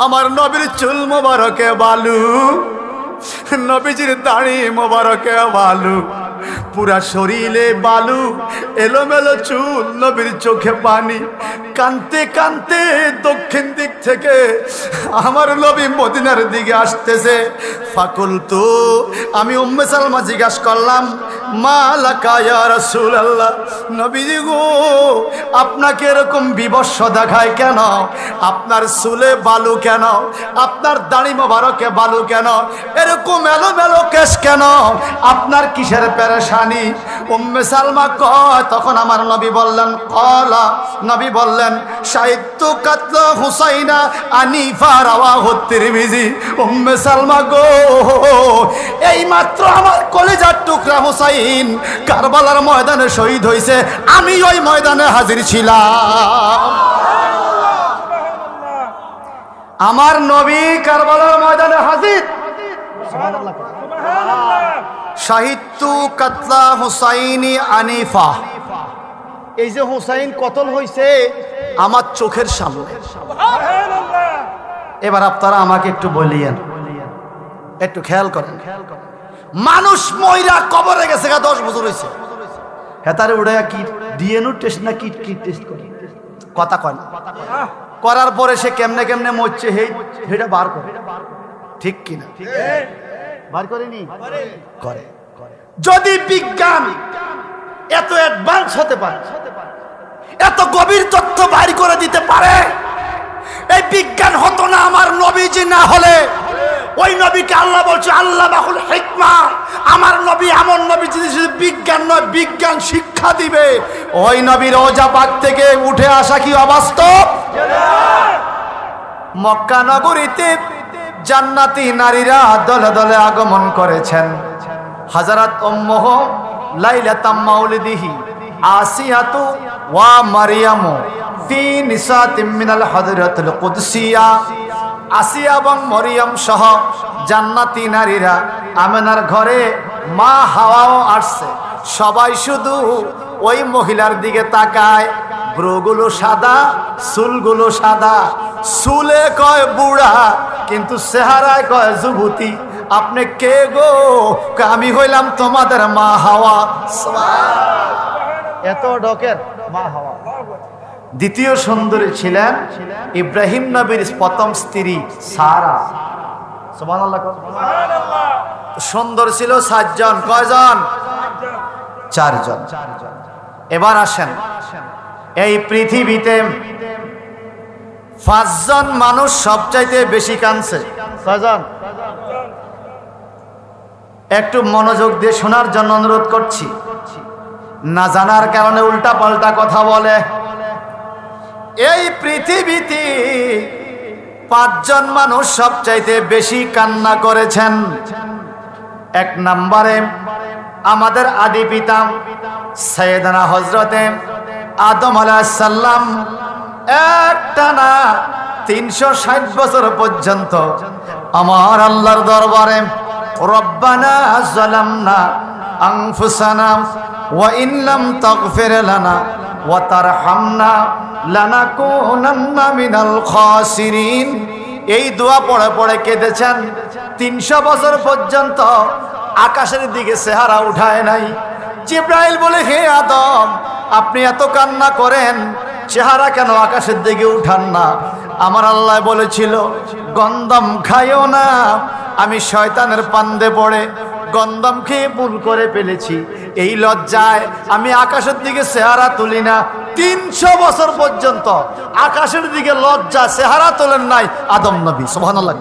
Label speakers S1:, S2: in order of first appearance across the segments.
S1: আমার নবীর চুল মোবারকে বালু, নবীজির দাড়ি মোবারকে বালু, পুরা শরীরে বালু, এলোমেলো চুল, নবীর চোখে পানি। কানতে কানতে দক্ষিণ দিক থেকে আমার নবী মদিনার দিকে আসতেছে। ফাকুলতু, আমি উম্মে সালমা জিজ্ঞাসা করলাম, মা লাকা ইয়া রাসূলুল্লাহ, নবীজি গো আপনাকে এরকম বিবস্ব দেখায় কেন? আপনার চুলে বালু কেন? আপনার দাড়ি মোবারকে বালু কেন? এরকম এলোমেলো কেশ কেন? আপনার কিসের পেরেশানি? উম্মে সালমা কয়, তখন আমার নবী বললেন, কলা, নবী বললেন, শাহিদতু কাতলা হুসাইনা আনিফা রাওয়াহু তিরমিজি। উম্মে সালমা গো, এই মাত্র আমার কলিজার টুকরা হুসাইন কারবালার ময়দানে শহীদ হয়েছে, আমি ওই ময়দানে হাজির ছিলাম। আমার নবী কারবালার ময়দানে হাজির। শাহিদতু কাতলা হুসাইনি আনিফা, এই যে হুসাইন কতল হয়েছে আমার চোখের সামনে। এবার আপনারা আমাকে একটু বলিয়েন, একটু খেয়াল করেন, মানুষ ময়রা কবরে গেছে 10 বছর হয়েছে, হেতারে উড়ে কি ডিএনএ টেস্ট না কিট টেস্ট করে কথা কয় না, করার পরে সে কেমনে কেমনে মরছে সেটা বার করে, ঠিক কিনা? বার করেনি? করে। যদি বিজ্ঞান এত অ্যাডভান্স হতে পারে, এত গভীর তথ্য বাইর করে দিতে পারে, এই বিজ্ঞান হতো না আমার নবীজি না হলে। ওই নবীকে আল্লাহ বলছে আল্লাহ বাহুল হিকমা, আমার নবী এমন নবী যিনি বিজ্ঞান নয় বিজ্ঞান শিক্ষা দিবে। ওই নবীর রওজা পাক থেকে উঠে আসা কি অবাস্তব? মক্কা নগরীতে জান্নাতি নারীরা দলে দলে আগমন করেছেন। হযরত উম্মুহ লাইলাতাম মাউলিদিহি আসিয়াতু ওয়া মারইয়ামু ফি নিসাতিম মিনাল হযরাতুল কুদসিয়া। আসিয়া এবং মরিয়ম সহ জান্নাতি নারীরা আমেনার ঘরে, মা হাওয়াও আসছে। সবাই শুধু ওই মহিলার দিকে তাকায়, ব্রুগুলো সাদা, চুলগুলো সাদা, চুলে কয় বুড়া কিন্তু চেহারায় কয় যুবতী। আপনি কে গো? আমি হইলাম তোমাদের মা হাওয়া। এত ডকের মা হাওয়া। দ্বিতীয় সুন্দরী ছিলেন ইব্রাহিম নবীর প্রথম স্ত্রী সারা। সুবহানাল্লাহ। সুন্দর ছিল 7 জন। কয়জন? 4 জন। এবার আসেন, এই পৃথিবীতে 5 জন মানুষ সবচাইতে বেশি কাঁদছে। কয়জন? একটু মনোযোগ দিয়ে শোনার জন্য অনুরোধ করছি। না জানার কারণে উল্টা পাল্টা কথা বলে। এই পৃথিবীতে 5 জন মানুষ সবচাইতে বেশি কান্না করেছেন। 1 নম্বরে আমাদের আদি পিতা সাইয়েদনা হযরতে আদম আলাইহিস সালাম একটানা 360 বছর পর্যন্ত আমার আল্লাহর দরবারে রব্বানা যালামনা আনফুসানা ওয়া ইন লাম তাগফির লানা ওয়া তারহামনা লানাকুনান্না মিনাল খাসিরিন, এই দোয়া পড়ে পড়ে কেঁদেছেন। 300 বছর পর্যন্ত আকাশের দিকে চেহারা উঠায় নাই। জিবরাইল বলে, হে আদম, আপনি এত কান্না করেন, চেহারা কেন আকাশের দিকে উঠান না? আমার আল্লাহ বলেছিল গন্ধম খাইও না। আমি শয়তানের পান্দে পড়ে গন্ধম খেয়ে ভুল করে ফেলেছি, এই লজ্জায় আমি আকাশের দিকে চেহারা তুলি না। 300 বছর পর্যন্ত আকাশের দিকে লজ্জা চেহারা তোলেন নাই আদম নবী। সুবহানাল্লাহ।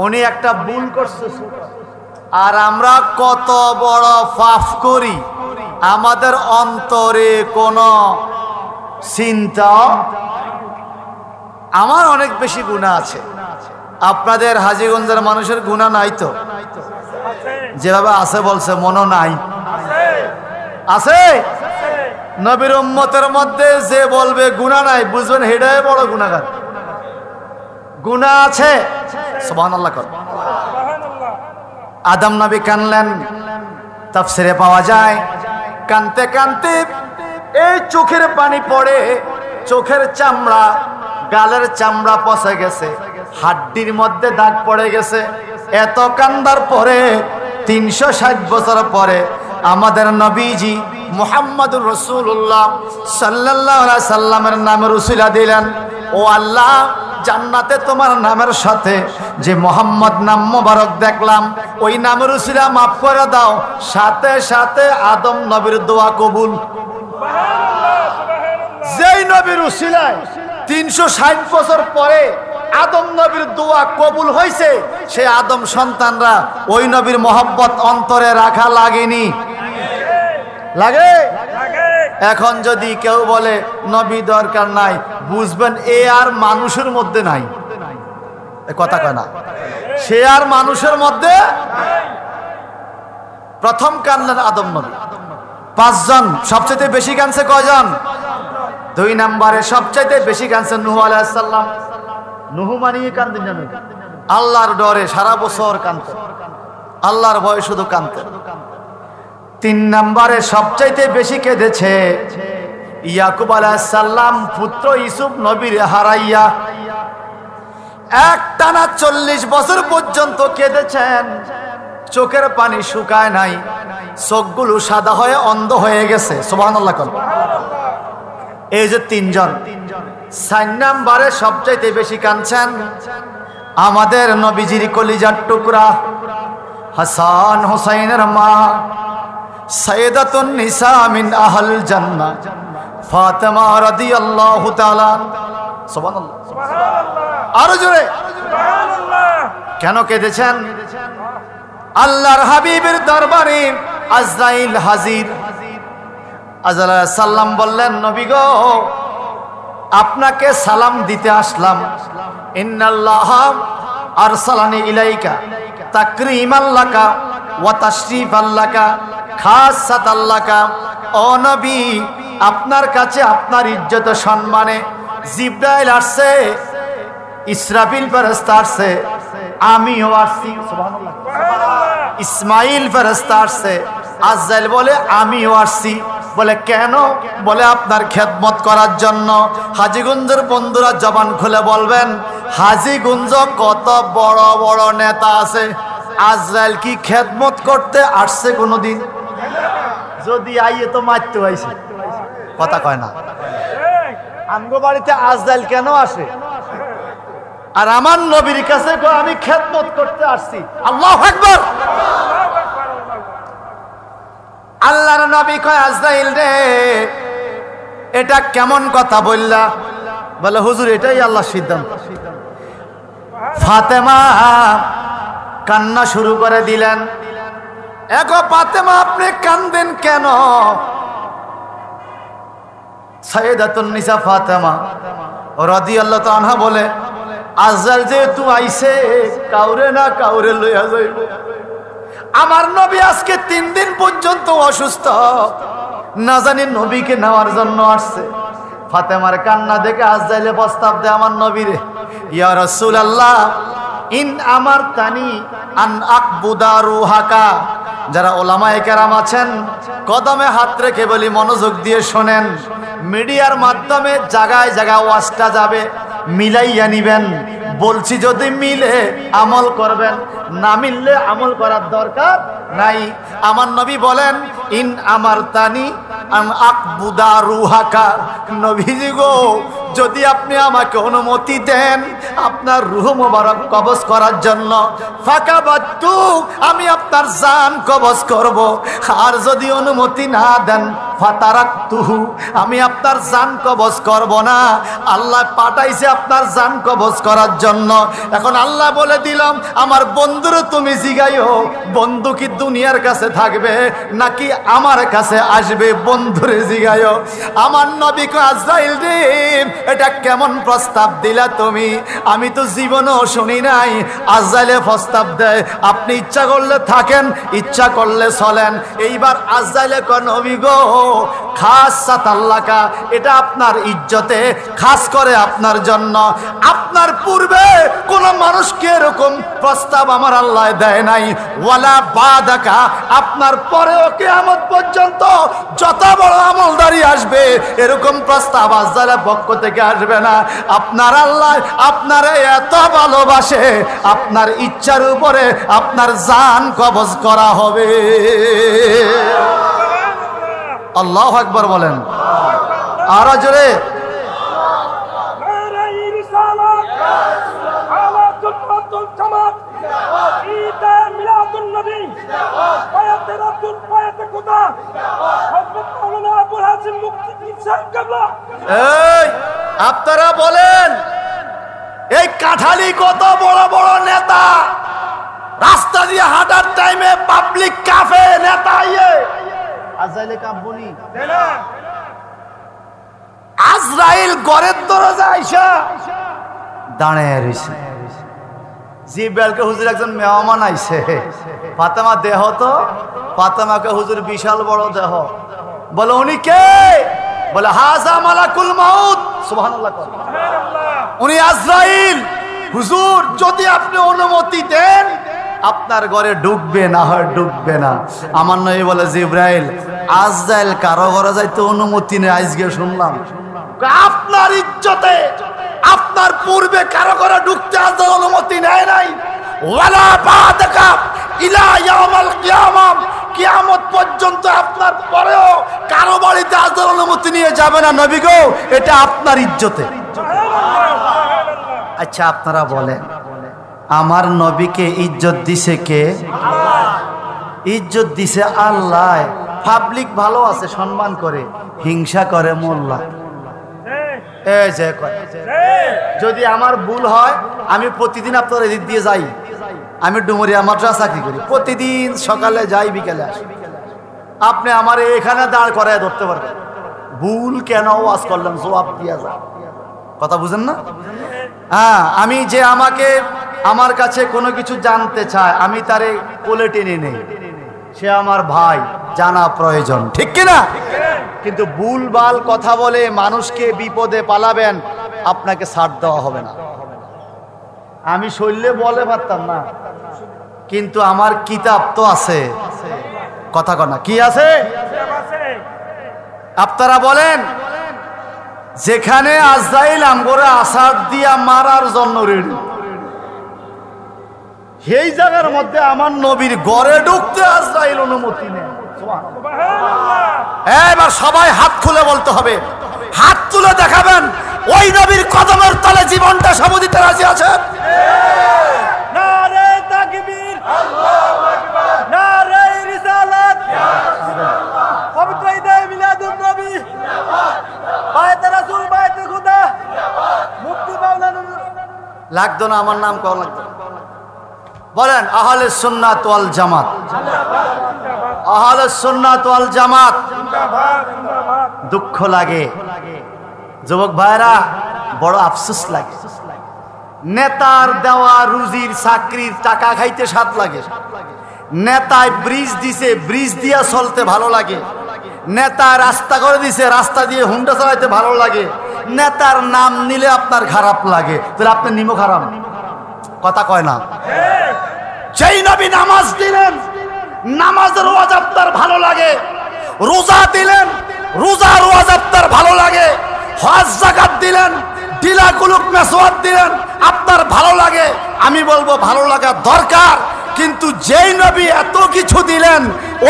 S1: উনি একটা ভুল করছে। আর আমরা কত বড় পাপ করি, আমাদের অন্তরে কোনো চিন্তা। আমার অনেক বেশি গুনাহ আছে, আপনাদের হাজীগঞ্জের মানুষের গুনাহ নাই তো? যেভাবে আছে বলছে মনে নাই? আছে। নবীর উম্মতের মধ্যে যে বলবে গুনাহ নাই, বুঝবেন হেডায় বড় গুনাহগার। গুনাহ আছে। সুবহানাল্লাহ। আদম নবী কানলেন, তাফসিরে পাওয়া যায় কানতে কানতে এই চোখের পানি পড়ে, চোখের চামড়া গালের চামড়া পচে গেছে, হাড্ডির মধ্যে দাগ পড়ে গেছে। এত কান্দার পরে 360 বছর পরে আমাদের নবীজি মুহাম্মদুর রাসূলুল্লাহ সাল্লাল্লাহু আলাইহি সাল্লামের নামের উসিলা দিলেন, ও আল্লাহ, জান্নাতে তোমার নামের সাথে যে মোহাম্মদ নাম মোবারক দেখলাম, ওই নামের উসিলা মাফ করে দাও। সাথে সাথে আদম নবীর দোয়া কবুল। যেই নবীর উসিলায় 360 বছর পরে আদম নবীর দোয়া কবুল হয়েছে, সে আদম সন্তানরা ওই নবীর মহব্বত অন্তরে রাখা লাগেনি? লাগে। এখন যদি কেউ বলে নবী দরকার নাই, বুঝবেন এ আর মানুষের মধ্যে নাই। কথা কয় না, সে আর মানুষের মধ্যে। প্রথম কানলেন আদম নবী, 5 জন। সবচেয়ে বেশি কানছে কয়জন? 2 নম্বরে সবচেয়ে বেশি কানছে নূহ আলাইহিস সালাম। নূহ মানিয়ে কানতেন জানেন, আল্লাহর ডরে সারা বছর কানতেন, আল্লাহর ভয়ে শুধু কানতেন। 3 নম্বরে সবচাইতে বেশি কেঁদেছে ইয়াকুব আলাইহিস সালাম, পুত্র ইউসুফ নবীর হারাইয়া। একটানা 40 বছর পর্যন্ত কেঁদেছেন, চোখের পানি শুকায় নাই, চোখগুলো সাদা হয়ে অন্ধ হয়ে গেছে। সুবহানাল্লাহ। এই যে 3 জন। 4 নম্বরে সবচাইতে বেশি কাঁদছেন আমাদের নবীজির কলিজার টুকরা হাসান হুসাইনের মা সাইয়্যিদাতুন নিসা মিন আহল জান্নাহ ফাতেমা রাদিয়াল্লাহু তাআলা। সুবহানাল্লাহ, সুবহানাল্লাহ, আরো জোরে সুবহানাল্লাহ। কেন কেঁদেছেন? আল্লাহর হাবিবের দরবারে আজরাইল হাজির। আজরাইল আলাইহিস সালাম বললেন, নবী গো, আপনাকে সালাম দিতে আসলাম। ইন্নাল্লাহ আরসালানি ইলাইকা তাকরীমান লাকা ওয়া তাশরীফান লাকা খাসাতান লাকা। ও নবী, আপনার কাছে আপনার ইজ্জত সম্মানে জিবরাইল আসছে, ইসরাফিল ফেরেশতা আসছে, আমিও আসছি। সুবহানাল্লাহ। ইসমাইল ফেরেশতা আসছে, আজরাইল বলে আমিও আসছি। বলে কেন? বলে আপনার খেদমত করার জন্য। হাজীগঞ্জের বন্ধুরা জবান খুলে বলবেন, হাজীগঞ্জ কত বড় বড় নেতা আছে, আজরাইল কি খেদমত করতে আসছে কোনোদিন? যদি আইয়ে তো মারতে আইছে। কথা কয় না। আমগো বাড়িতে আজরাইল কেন আসে? আর আমার নবীর কাছে আমি খেদমত করতে আসছি। আল্লাহু আকবার। আল্লাহর নবী কয়, আজরাইল রে, এটা কেমন কথা বললা? বলে হুজুর, এটাই আল্লাহর সিদ্ধান্ত। ফাতেমা কান্না শুরু করে দিলেন। এগো ফাতেমা, আপনি কান্দেন কেন? সাইয়্যিদাতুন নিসা ফাতেমা রাদিয়াল্লাহু তাআলা আনহা বলে, আজরাইল যেহেতু আইছে, কাউরে না কাউরে লইয়া যাইব। আমার নবী আজকে 3 দিন পর্যন্ত অসুস্থ, না জানি নবীকে নেওয়ার জন্য আসছে। ফাতেমার কান্না দেখে আজরাইলে প্রস্তাব দেয় আমার নবীরে, ইয়া রাসূলুল্লাহ, ইন আমারতানি আন আকবুদা রুহাকা। যারা ওলামায়ে কেরাম আছেন, কদমে হাত রেখে বলি, মনোযোগ দিয়ে শোনেন। মিডিয়ার মাধ্যমে জায়গায় জায়গায় ওয়াজটা যাবে, মিলাইয়া নিবেন। বলছি যদি মিলে আমল করবেন, না মিললে আমল করার দরকার নাই। আমার নবী বলেন, ইন আমারতানি আন আকবুদা রুহাকা। নবীজি গো, যদি আপনি আমাকে অনুমতি দেন আপনার রূহ মোবারক কবজ করার জন্য, ফাকাবাতু, আমি আপনার জান কবজ করব। আর যদি অনুমতি না দেন, ফাতারাকতুহু, আমি আপনার জান কবজ করব না। আল্লাহ পাঠাইছে আপনার জান কবজ করার জন্য। এখন আল্লাহ বলে দিলাম, আমার বন্ধুরে তুমি জিগাইও, বন্ধু কি দুনিয়ার কাছে থাকবে নাকি আমার কাছে আসবে? বন্ধুরে জিগাইও। আমার নবী কয়, আজরাইল রে, এটা কেমন প্রস্তাব দিলা তুমি? আমি তো জীবনেও শুনি নাই। আজরাইলে প্রস্তাব দেয়, আপনি ইচ্ছা করলে থাকেন, ইচ্ছা করলে চলেন। এইবার আজরাইলে কয়, নবী গো, খাসাতান লাকা, এটা আপনার ইজ্জতে, খাস করে আপনার জন্য। আপনার পূর্বে কোন মানুষকে এরকম প্রস্তাব আমার আল্লাহ দেয় নাই। ওয়ালা বাদাকা, আপনার পরেও কিয়ামত পর্যন্ত যত বড় আমলদারি আসবে এরকম প্রস্তাব আল্লাহর পক্ষ থেকে আসবে না। আপনার আল্লাহ আপনারে এত ভালোবাসে, আপনার ইচ্ছার উপরে আপনার জান কবজ করা হবে। আল্লাহু আকবার বলেন আরো জোরে। আপনারা বলেন এই কাঠালি কত বড় বড় নেতা, রাস্তা দিয়ে হাঁটার টাইমে পাবলিক কাফে নেতা আজরাইল কাম্পনি আজরাইল ঘরের দরজা আইসা দাঁড়ায় রইছে। জিব্রাইলকে হুজুর একজন মেহমান আইছে, ফাতেমা দেহ তো, ফাতেমাকে হুজুর বিশাল বড় দেহ। বলে উনি কে? বলে হাজা মালাকুল মাউত। সুবহানাল্লাহ। উনি আজরাইল। হুজুর যদি আপনি অনুমতি দেন আপনার ঘরে ঢুকবে, না হয় ঢুকবে না। আমার নবী বলে জিব্রাইল আজরাইল কারো ঘরে যাইতে অনুমতি নেই, আজকে শুনলাম। আপনার ইজ্জতে আপনার পূর্বে কারো ঘরে ঢুকতে আজরাইল অনুমতি নেয় নাই। ওয়ালা বাদাকা ইলা ইয়াউমাল কিয়ামাহ, কিয়ামত পর্যন্ত আপনার পরেও কারো বাড়িতে আজরাইল অনুমতি নিয়ে যাবে না নবী গো, এটা আপনার ইজ্জতে। আচ্ছা আপনারা বলেন আমার নবীকে ইজ্জত দিছে কে? ইজ্জত দিছে আল্লাহ। পাবলিক ভালো আছে, সম্মান করে, হিংসা করে মোল্লা। এই যে যদি আমার ভুল হয়, আমি প্রতিদিন আপনার এদিক দিয়ে যাই, আমি ডুমুরিয়া মাদ্রাসা চাকরি করি, প্রতিদিন সকালে যাই বিকেলে আসি। আপনি আমার এখানে দাঁড় করায় ধরতে পারবেন, ভুল কেন ওয়াজ করলেন জবাব দিয়া যায়। কথা বুঝেন না? হ্যাঁ, আমি যে আমাকে আমার কাছে কোনো কিছু জানতে চায় আমি তারে কোলে টেনে নেই, সে আমার ভাই, জানা প্রয়োজন, ঠিক কিনা? কিন্তু ভুলভাল কথা বলে মানুষকে বিপদে পালাবেন, আপনাকে ছাড় দেওয়া হবে না। আমি শৈলে বলে পারতাম না, কিন্তু আমার কিতাব তো আছে। কথা কনা কি আছে? আপনারা বলেন যেখানে আজরাইল আমগরে আসাদ দিয়া মারার জন্য রেডি, সেই জায়গার মধ্যে আমার নবীর ঘরে ঢুকতে আজরাইল অনুমতি নেই। এবার সবাই হাত খুলে বলতে হবে, হাত তুলে দেখাবেন ওই নবীর কদমের তলে জীবনটা সব দিতে রাজি আছে। নারে তাকবীর, আল্লাহু আকবার, নারে রিসালাত, পবিত্র ঈদে মিলাদুন নবী, বায়াতে রাসূল, বায়াতে খুদা, মুফতি মাওলানা লাগতো না, আমার নাম কোন লাগতো? বলেন আহলে সুন্নাত ওয়াল জামাত, আহলে সুন্নাত ওয়াল জামাত। দুঃখ লাগে যুবক ভাইরা, বড় আফসোস লাগে, নেতার দেওয়া রুজির চাকরির টাকা খাইতে স্বাদ লাগে। নেতায় ব্রিজ দিছে, ব্রিজ দিয়া চলতে ভালো লাগে। নেতা রাস্তা করে দিছে, রাস্তা দিয়ে হুন্ডা চালাইতে ভালো লাগে। নেতার নাম নিলে আপনার খারাপ লাগে, তাহলে আপনার নিমো খারাপ। কথা কয় না? যেই নবী নামাজ দিলেন, নামাজের ওয়াজ আপনার ভালো লাগে। রোজা দিলেন, রোজার ওয়াজ আপনার ভালো লাগে। হজ যাকাত দিলেন, ডিলা কুলুক মেসওয়াক দিলেন, আপনার ভালো লাগে। আমি বলবো ভালো লাগা দরকার, কিন্তু যেই নবী এত কিছু দিলেন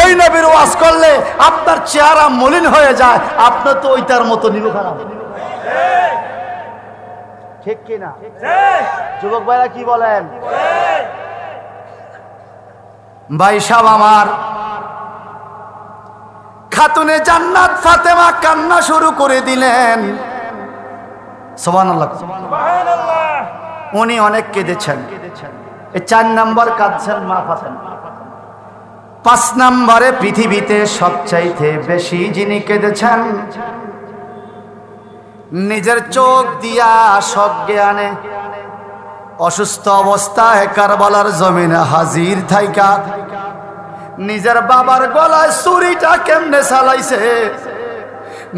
S1: ওই নবীর ওয়াজ করলে আপনার চেহারা মলিন হয়ে যায়, আপনার তো ওইটার মতো নিমো খারাপ। ঠিক কিনা যুবক ভাইরা, কি বলেন? ভাই সাহেব আমার, খাতুনে জান্নাত ফাতেমা কান্না শুরু করে দিলেন। সুবহানাল্লাহ। উনি অনেক কেঁদেছেন। 4 নম্বর কাঁদছেন মা ফাতেমা। 5 নম্বরে পৃথিবীতে সবচাইতে বেশি যিনি কেঁদেছেন, নিজের চোখ দিয়া সজ্ঞানে অসুস্থ অবস্থায় কারবালার জমিনে হাজির থাইকা নিজের বাবার গলায় ছুরিটা কেমনে চালাইছে,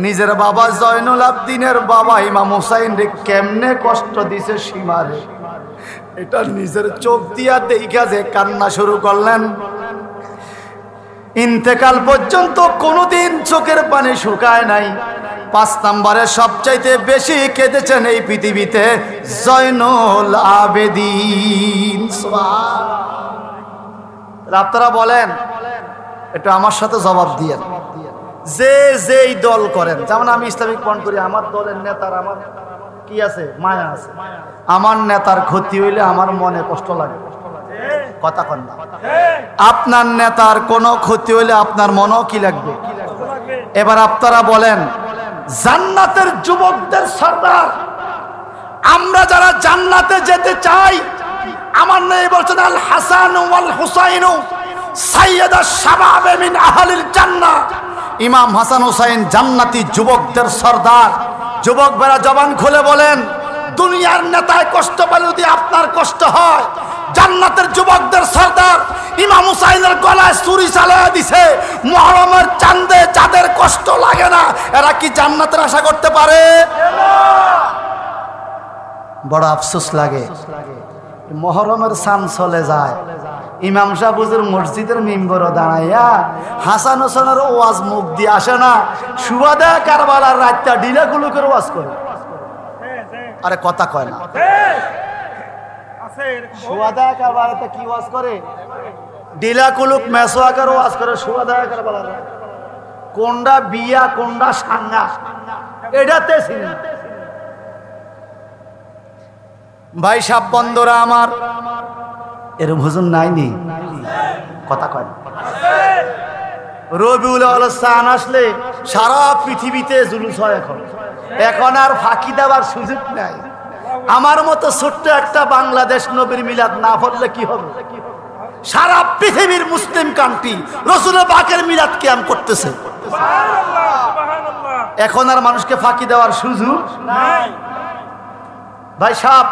S1: নিজের বাবা জয়নুল আবদিনের বাবা ইমাম হুসাইন রে কেমনে কষ্ট দিছে সীমারে। এটা নিজের চোখ দিয়া দেখা যে কান্না শুরু করলেন। ইন্তেকাল পর্যন্ত কোনোদিন চোখের পানি শুকায় নাই। 5 নম্বরে সবচাইতে বেশি কেঁদেছেন এই পৃথিবীতে জয়নুল আবেদিন। আপনারা বলেন, একটু আমার সাথে জবাব দিয়েন, যে যেই দল করেন, যেমন আমি ইসলামিক পয়েন্ট করি, আমার দলের নেতার আমার কি আছে, মায়া আছে। আমার নেতার ক্ষতি হইলে আমার মনে কষ্ট লাগে, কথা কন না। আপনার নেতার কোনো ক্ষতি হইলে আপনার মনও কি লাগবে? এবার আপনারা বলেন, জান্নাতের যুবকদের সরদার, আমরা যারা জান্নাতে যেতে চাই, আমার নেই বলছেন আল হাসান ওয়াল হুসাইন সাইয়্যিদুশ শাবাব মিন আহলিল জান্নাহ। ইমাম হাসান হুসাইন জান্নাতি যুবকদের সরদার। যুবক বেরা জবান খুলে বলেন, দুনিয়ার নেতায় কষ্ট পেলে যদি আপনার কষ্ট হয়, জান্নাতের যুবকদের সরদার ইমাম হুসাইনের গলায় ছুরি চালিয়ে দিছে, মুহররমের চাঁদে যাদের কষ্ট লাগে না, এরা কি জান্নাতের আশা করতে পারে? বড় আফসোস লাগে, মুহররমের চাঁদ চলে যায়, ইমাম সাহেব হুজুর মসজিদের মিম্বরে দাঁড়াইয়া হাসান হোসেনের ওয়াজ মুখ দিয়ে আসে না, সুহাদা কারবালার রাতটা ডিলাগুলো করে ওয়াজ করে। আরে কথা কয় না, সুহাদা কারবালাতে কি ওয়াজ করে? ডিলা কুলুক মেসোয়াকার ওয়াজ করে। সুহাদা কারবালার কোনটা বিয়া কোনটা সাঙ্গা এটাতে ছিল। ভাই সাহেব বন্ধুরা আমার, এরকম হুজুর নাইনি, কথা কয় না। রবিউল আউয়াল চাঁদ আসলে সারা পৃথিবীতে জুলুস হয়। এখন আর ফাঁকি দেওয়ার সুযোগ নাই। আমার মতো ছোট্ট একটা বাংলাদেশ নবীর মিলাদ না পড়লে কি হবে? সারা পৃথিবীর মুসলিম কান্ট্রি রাসূলের পাকের মিলাদ কিয়াম করতেছে। এখন আর মানুষকে ফাঁকি দেওয়ার সুযোগ নাই। ভাই সাহেব,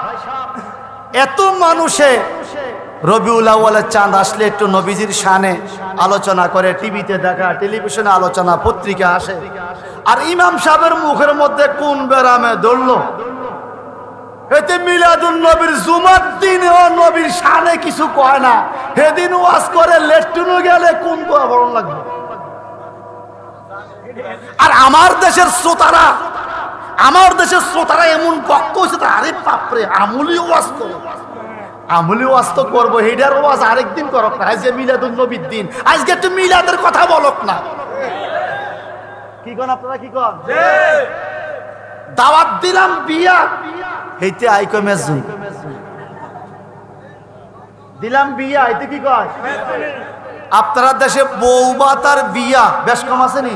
S1: এত মানুষে রবিউল আউয়ালের চাঁদ আসলে একটু নবীজির শানে আলোচনা করে, টিভিতে দেখা, টেলিভিশনে আলোচনা, পত্রিকা আসে। আর ইমাম সাহেবের মুখের মধ্যে কোন বেরামে ধরলো, এতে মিলাদুন নবীর জুমার দিনেও নবীর শানে কিছু কয় না, সেদিন ওয়াজ করে লেট্রিনে গেলে কোন দোয়া বড় লাগবে। আর আমার দেশের শ্রোতারা এমন বক্ত হয়েছে, আরে বাপরে, আমলি ওয়াজ করো, আমলি ওয়াজ তো করবো, হেডার ওয়াজ আরেকদিন করক না, আজকে মিলাদুন নবীর দিন, আজকে একটু মিলাদের কথা বলক না। কি কন আপনারা, কি কন? দাওয়াত দিলাম বিয়া, হেইতে আইকো মেজুন দিলাম বিয়া, এতে কি কয়? আপনারা দেশে বৌবাত আর বিয়া বেশ কম আছে নি?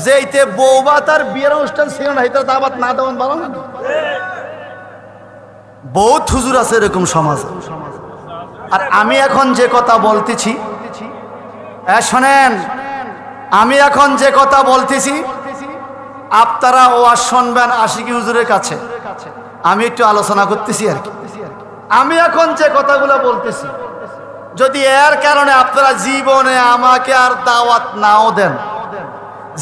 S1: যেইতে বৌবাত আর বিয়ের অনুষ্ঠান ছিল না, হেইতে দাওয়াত না দেওয়ান ভালো না? বহুত হুজুর আছে এরকম সমাজ। আর আমি এখন যে কথা বলতেছি, শোনেন, আমি এখন যে কথা বলতেছি আপনারা ওয়াজ শুনবেন আশিকি হুজুরের কাছে। আমি একটু আলোচনা করতেছি আর কি। আমি এখন যে কথাগুলো বলতেছি, যদি এর কারণে আপনারা জীবনে আমাকে আর দাওয়াত নাও দেন,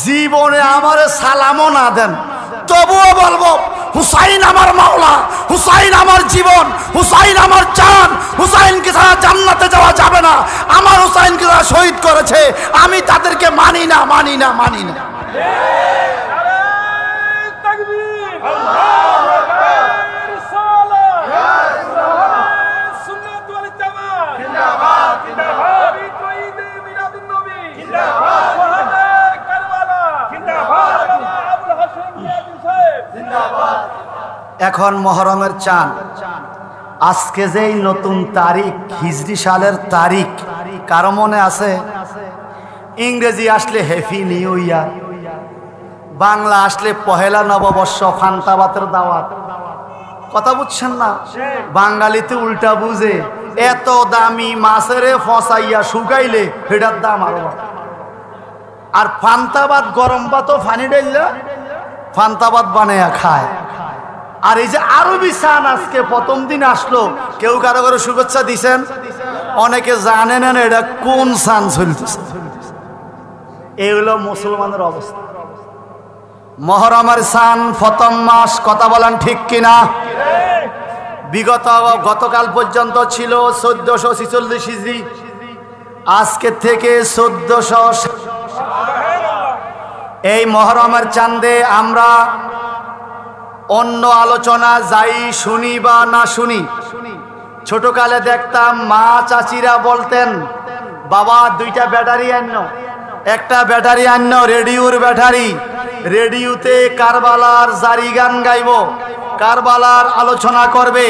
S1: জীবনে আমারে সালামও না দেন, তবুও বলবো হুসাইন আমার মাওলা, হুসাইন আমার জীবন, হুসাইন আমার জান, হুসাইনকে ছাড়া জান্নাতে যাওয়া যাবে না। আমার হুসাইনকে যারা শহীদ করেছে আমি তাদেরকে মানি না, মানি না, মানি না। এখন মুহররমের চাঁদ, আজকে যেই নতুন তারিখ, হিজরি সালের তারিখ, কারো মনে আছে? ইংরেজি আসলে হ্যাপি নিউ ইয়ার, বাংলা আসলে পহেলা নববর্ষ, ফান্তাবাতের দাওয়াত। কথা বুঝছেন না? বাঙালিতে উল্টা বুঝে, এত দামি মাছের ফসাইয়া শুকাইলে সেটার দাম আরো। আর ফান্তাবাদ গরম ভাত ফানি ডাইলা ফান্তাবাদ বানাইয়া খায়। আর এই যে আরবি চান আজকে প্রথম দিন আসলো, কেউ কারো কারো শুভেচ্ছা দিছেন, অনেকে জানে না এটা কোন চান চলতেছে। এই হলো মুসলমানের অবস্থা। মুহররমের চান প্রথম মাস, কথা বলেন ঠিক কিনা? গতকাল পর্যন্ত ছিল 1446 হিজরি, আজকে থেকে 1400। এই মহরমের চাঁদে আমরা অন্য আলোচনা যাই শুনি বা না শুনি, ছোটকালে দেখতাম মা চাচিরা বলতেন, বাবা 2টা ব্যাটারি আনো, একটা ব্যাটারি আনো রেডিওর ব্যাটারি, রেডিওতে কারবালার জারি গান গাইব, কারবালার আলোচনা করবে,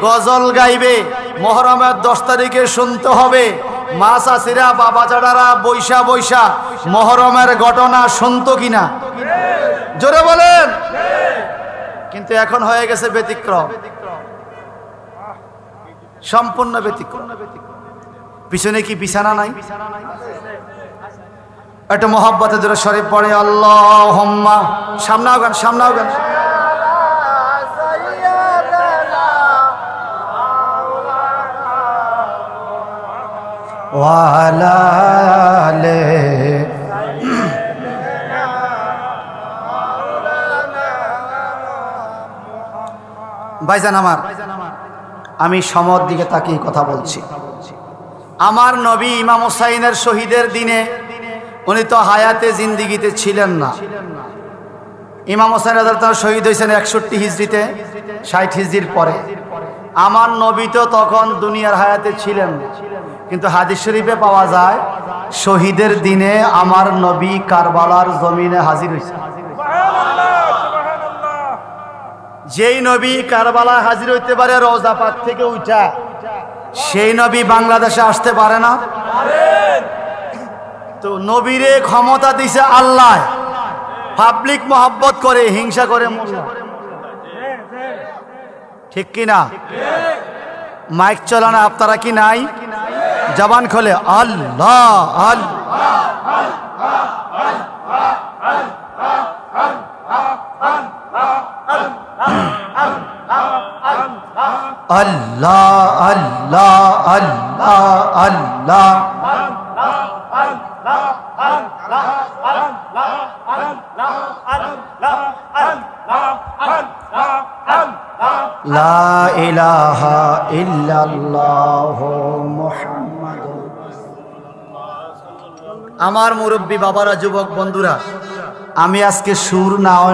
S1: গজল গাইবে, মহরমের 10 তারিখে শুনতে হবে। মা চাচিরা বাবা চাচারা বৈশা বৈশা মহরমের ঘটনা শুনতো কিনা, জোরে বলেন। কিন্তু এখন হয়ে গেছে ব্যতিক্রম, সম্পূর্ণ ব্যতিক্রম। পিছনে কি বিছানা নাই? একটা মোহাব্বতে জোরে শরীফ পড়ে আল্লাহুম্মা। সামনাও গান, সামনাও গান। ওয়ালা আলে ভাইজান আমার, আমি সমর দিকে তাকিয়ে কথা বলছি। আমার নবী ইমাম হুসাইনের শহীদের দিনে উনি তো হায়াতে জিন্দিগিতে ছিলেন না। ইমাম হুসাইন রাদিয়াল্লাহু শহীদ হয়েছেন 61 হিজরিতে, 60 হিজরির পরে। আমার নবী তো তখন দুনিয়ার হায়াতে ছিলেন, কিন্তু হাদিস শরীফে পাওয়া যায় শহীদের দিনে আমার নবী কারবালার জমিনে হাজির হয়েছে। যেই নবী কারবালা হাজির হইতে পারে রওজা পাক থেকে উঠা, সেই নবী বাংলাদেশে আসতে পারে না। তো নবীরে ক্ষমতা দিছে আল্লাহ, পাবলিক মহব্বত করে, হিংসা করে মোল্লা, ঠিক কি না? মাইক চলানা আপনারা কি নাই? জবান খোলে আল্লাহ আল্লাহ আল্লাহ আল্লাহ আল্লাহ লা ইলাহা ইল্লাল্লাহ মুহাম্মাদুর। আমার মুরব্বী বাবারা, যুবক বন্ধুরা, আমি আজকে সুর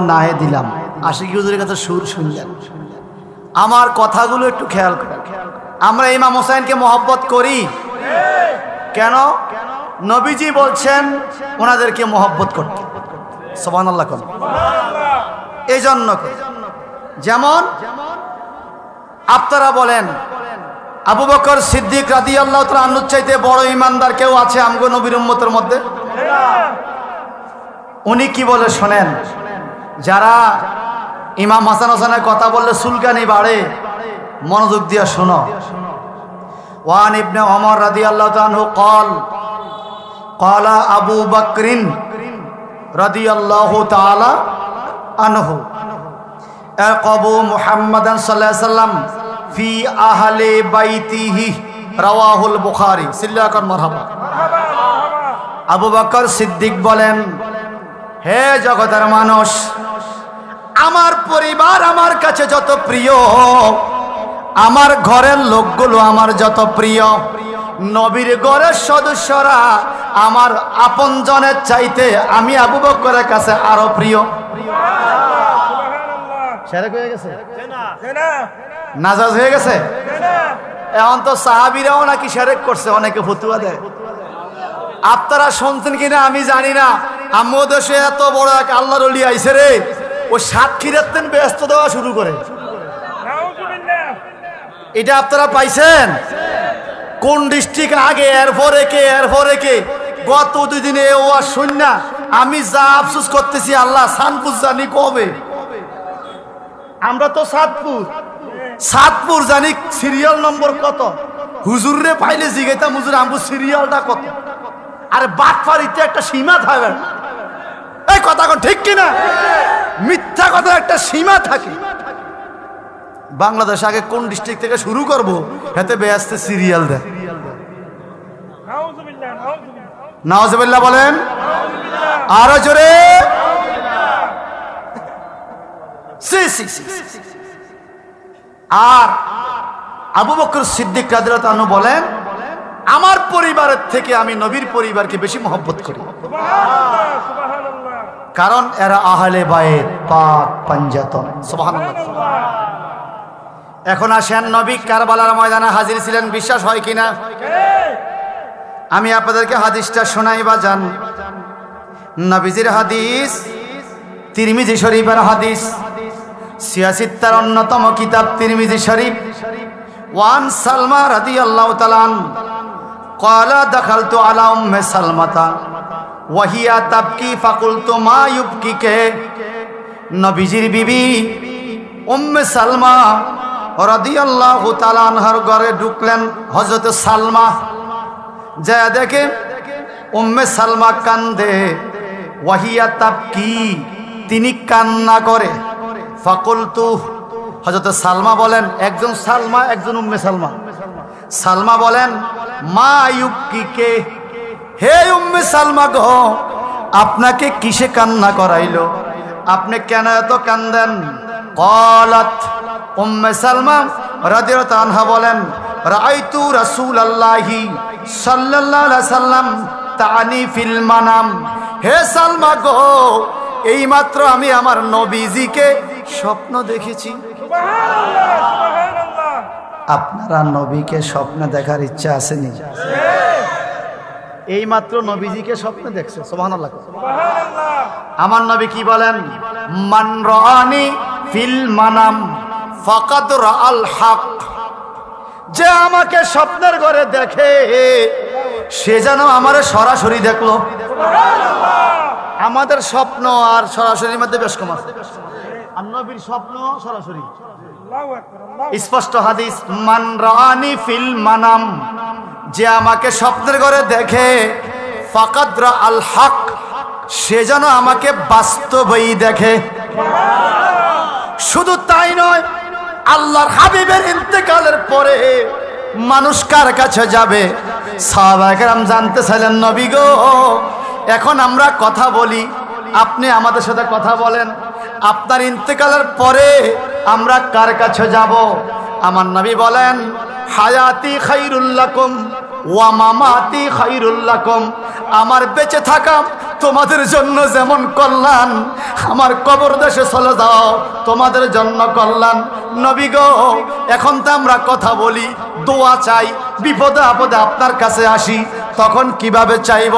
S1: নাহে দিলাম, আশিকি হুজুরের কাছে সুর শুনলেন। আমার কথাগুলো একটু খেয়াল করেন। আমরা ইমাম হুসাইনকে মহব্বত করি কেন? নবীজি বলছেন ওনাদেরকে মহব্বত করতে, সুবহানাল্লাহ। এই জন্য যেমন আপনারা বলেন আবু বকর সিদ্দিক রাদিয়াল্লাহু তাআলা আনহু চাইতে বড় ইমানদার কেউ আছে আমগো নবীর উম্মতের মধ্যে? উনি কি বলে শোনেন, যারা ইমাম হাসান হোসেনের কথা বললে চুলকানি বাড়ে, মনোযোগ দিয়ে শোনো। ওয়ান ইবনে ওমর রাদিয়াল্লাহু তাআলা আনহু قال قال আবু বকরিন রাদিয়াল্লাহু তাআলা আনহু আকাবু মুহাম্মাদান সাল্লাল্লাহু আলাইহি ওয়াসাল্লাম ফি আহলি বাইতিহি, রাওয়াহুল বুখারী। সিল্লাকার মারহাবা। আবু বকর সিদ্দিক বলেন, হে জগতের মানুষ, আমার পরিবার আমার কাছে যত প্রিয়, আমার ঘরের লোকগুলো আমার যত প্রিয়, নবীর ঘরের সদস্যরা আমার আপনজনের চাইতে আমি আবু বকরের কাছে আরো প্রিয়। শিরক হয়ে গেছে? নাজাজ হয়ে গেছে? এখন তো সাহাবীরাও নাকি শিরক করছে, অনেকে ফতোয়া দেয়। আপনারা শুনছেন কিনা আমি জানি না, আমার দেশে এত বড় এক আল্লাহর ওলি আইছে রে, ও সাতক্ষীরাতেন ব্যস্ত দেওয়া শুরু করে। এটা আপনারা পাইছেন? কোন ডিস্ট্রিক্ট আগে, এরপরে কে, এরপরে কে? গত 2 দিনে ও আর শূন্য। আমি যা আফসোস করতেছি, আল্লাহ সানপুর জানি কবে। আমরা তো সাতপুর জানি সিরিয়াল নম্বর কত। হুজুর রে পাইলে জিগাইতাম, হুজুর আমগো সিরিয়ালটা কত? আরে বাটপাড়িতে একটা সীমা থাকে, এই কথা কোন ঠিক কিনা? মিথ্যা কথা একটা সীমা থাকে। বাংলাদেশ আগে কোন ডিস্ট্রিক্ট থেকে শুরু করব, এতে বেয়াস্তে সিরিয়াল দেয়। নাউজুবিল্লাহ বলেন, আরো জোরে। আর আবু বকর সিদ্দিক রাদিয়াল্লাহু আনহু বলেন, আমার পরিবারের থেকে আমি নবীর পরিবারকে বেশি মহব্বত করি, কারণ এরা আহলে বায়ত পাক পাঞ্জাতন। সুবহানাল্লাহ। এখন আসেন, নবী কারবালার ময়দানে হাজির ছিলেন, বিশ্বাস হয় কিনা? আমি আপনাদেরকে হাদিসটা শোনাই বা জান। নবীজির হাদিস, তিরমিজি শরীফের হাদিস, সিয়াসিত্তার অন্যতম কিতাব তিরমিজি শরীফ। ওয়ান সালমা রাদিয়াল্লাহু তাআলা আনহু ক্বালা দাখালতু আলা উম্মে সালমাতা ওয়া হিয়া তাবকি ফাকুলতু মা ইউবকিকে। নবীজির বিবি উম্মে সালমা রাদিয়াল্লাহু তাআলা আনহার ঘরে ঢুকলেন হযরত সালমা। যা দেখে উম্মে সালমা কান্দে, ওয়া হিয়া তাবকি, তিনি কান্না করে। ফাকুলতু, হযরত সালমা বলেন, একজন সালমা একজন উম্মে সালমা। সালমা বলেন, মা ইউবকিকে, হে উম্মে সালমা গো, আপনাকে কিসে কান্না করাইলো? আপনি কেন এত কান্দেন? ক্বালাত, উম্মে সালমা রাদিয়াল্লাহু আনহা বলেন, রাআইতু রাসূলুল্লাহি সাল্লাল্লাহু আলাইহি সাল্লাম তানি ফিল মানাম। হে সালমা গো, এইমাত্র আমি আমার নবীজিকে স্বপ্ন দেখেছি। আপনারা নবীকে স্বপ্নে দেখার ইচ্ছা আসেনি? এইমাত্র নবীজিকে স্বপ্নে দেখছে। সুবহানাল্লাহ। আমার নবী কি বলেন? মান রাআনি ফিল মানাম ফাকাদ রাআল হক। যে আমাকে স্বপ্নের ঘরে দেখে সে যেন আমার সরাসরি দেখলো। আমাদের স্বপ্ন আর সরাসরির মধ্যে বেশ কম আছে। আর নবীর স্বপ্ন সরাসরি স্পষ্ট হাদিস, মান রাআনি ফিল মানাম, যে আমাকে স্বপ্নের ঘরে দেখে ফাকাদ রাআল হক, সে যেন আমাকে বাস্তবেই দেখে। শুধু তাই নয়, আল্লাহর হাবিবের ইন্তেকালের পরে মানুষ কার কাছে যাবে? সাহাবায়ে কেরাম জানতে চাইলেন, নবী গো, এখন আমরা কথা বলি, আপনি আমাদের সাথে কথা বলেন, আপনার ইন্তেকালের পরে আমরা কার কাছে যাব? আমার নবী বলেন, হায়াতি খায়রুল লাকুম ওয়া মামাতি খায়রুল লাকুম। আমার বেঁচে থাকা তোমাদের জন্য যেমন কল্যাণ, আমার কবর দেশে চলে যাও তোমাদের জন্য কল্যাণ। নবী গো, এখন তো আমরা কথা বলি, দোয়া চাই, বিপদে আপদে আপনার কাছে আসি, তখন কিভাবে চাইব?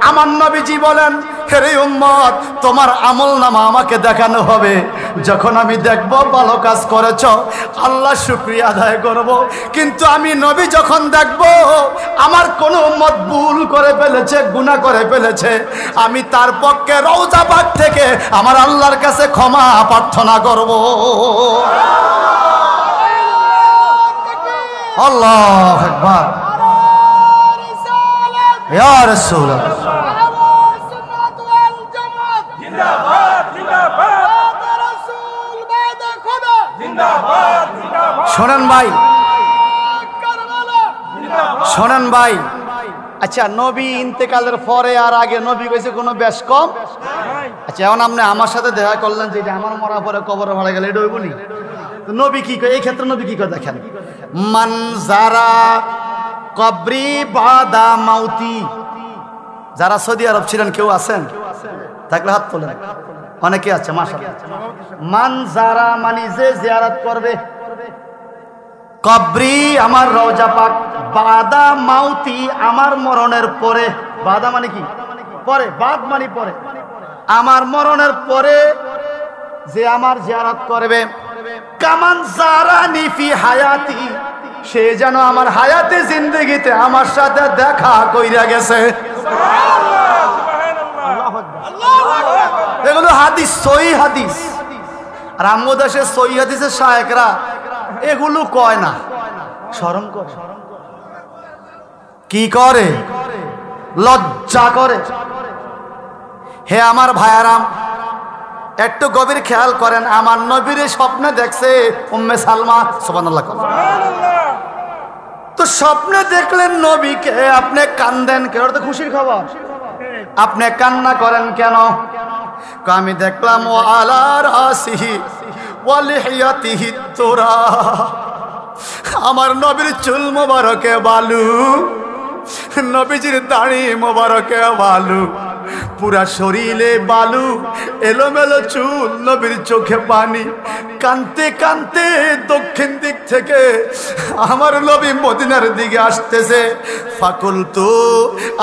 S1: আমার নবীজি বলেন, হে উম্মত, তোমার আমলনামা আমাকে দেখানো হবে। যখন আমি দেখব ভালো কাজ করেছ, আল্লাহ শুকরিয়া আদায় করব। কিন্তু আমি নবী যখন দেখব আমার কোনো উম্মত ভুল করে ফেলেছে, গুনাহ করে ফেলেছে, আমি তার পক্ষে রওজা পাক থেকে আমার আল্লাহর কাছে ক্ষমা প্রার্থনা করব। আল্লাহু আকবার। ইয়া রাসূলুল্লাহ, শোনেন ভাই, শোনেন ভাই, আচ্ছা নবী ইন্তেকালের পরে আর আগে নবী কইছে কোনো বেশ কম? আচ্ছা এখন আপনি আমার সাথে দেখা করলেন যে এটা আমার মরার পরে কবরে ভাড়া গেলে এটা হইব নি? নবী কি কয় এই ক্ষেত্রে? নবী কি কয় দেখেন, মান যারা কবরি বাদা মাউতি। যারা সৌদি আরব ছিলেন কেউ আছেন? থাকলে হাত তোলেন। অনেকে আছে মাশাআল্লাহ। মান যারা মানে যে জিয়ারত করবে কবরি, আমার রওজা পাক, বাদা মাউতি, আমার মরণের পরে। বাদা মানে কি? পরে। বাদ মানে পরে। আমার মরণের পরে যে আমার জিয়ারত করবে, কামান যারানি ফি হায়াতি, সে যেন আমার হায়াতে জিন্দেগিতে আমার সাথে দেখা কইরা গেছে। এগুলো হাদিস, সহিহ হাদিস। আর আমগো দেশে সহিহ হাদিসের শায়েখরা এগুলো কয় না, শরম করে। কি করে? লজ্জা করে। হে আমার ভাইয়ারাম, একটু গভীর খেয়াল করেন, আমার নবীর স্বপ্নে দেখছে উম্মে সালমা। সুবহানাল্লাহ। তো স্বপ্নে দেখলেন নবীকে, আপনি কান্দেন কেন? তো খুশির খবর। আপনি কান্না করেন কেন? আমি দেখলাম ও আলা রাসিহি ওয়া লিহিয়াতিহি তুরা, আমার নবীর চুল মোবারকে বালু, নবীজির দাড়ি মোবারকে বালু, পুরা শরীরে বালু, এলোমেলো চুল, নবীর চোখে পানি। কানতে কানতে দক্ষিণ দিক থেকে আমার নবী মদিনার দিকে আসতেছে। ফাকুলতু,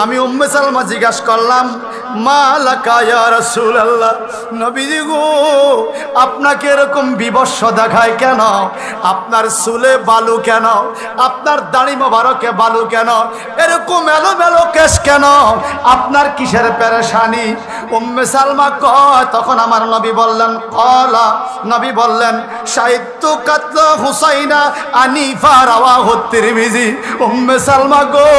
S1: আমি উম্মে সালমা জিজ্ঞাসা করলাম, মা লাকা ইয়া রাসূলুল্লাহ, নবীজি গো আপনাকে এরকম বিবস্ব দেখায় কেন? আপনার চুলে বালু কেন? আপনার দাড়ি মোবারকে বালু কেন? এরকম এলোমেলো কেশ কেন? আপনার কিসের পেরেশানি? উম্মে সালমা কয়, তখন আমার নবী বললেন, কলা, নবী বললেন, শাহিদতু কাতলা হুসাইনা আনিফা রাওয়াহু তিরমিজি। উম্মে সালমা গো,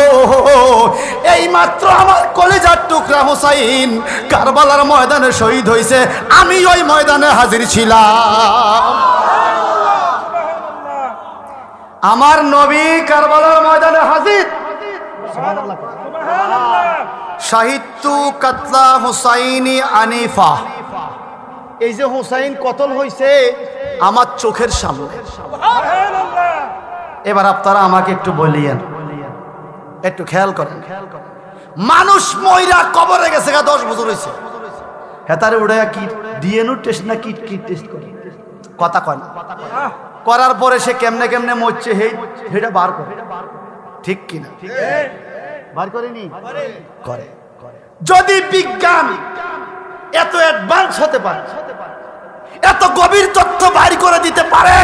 S1: এই মাত্র আমার কলিজার টুকরা হুসাইন কারবালার ময়দানে শহীদ হয়েছে, আমি ওই ময়দানে হাজির ছিলাম। আমার নবী কারবালার ময়দানে হাজির। শাহিদতু কাতলা হুসাইনি আনিফা, এই যে হুসাইন কতল হয়েছে আমার চোখের সামনে। এবার আপনারা আমাকে একটু বলিয়েন, একটু খেয়াল করেন, মানুষ ময়রা কবরে গেছে 10 বছর হয়েছে, হেতারে উড়ে কি ডিএনএ টেস্ট না কি কি টেস্ট করে কথা কয় না, করার পরে সে কেমনে কেমনে মরছে হেটা বার করে, ঠিক কিনা? বার করেনি? করে। যদি বিজ্ঞান এত অ্যাডভান্স হতে পারে, এত গভীর তথ্য বাইর করে দিতে পারে,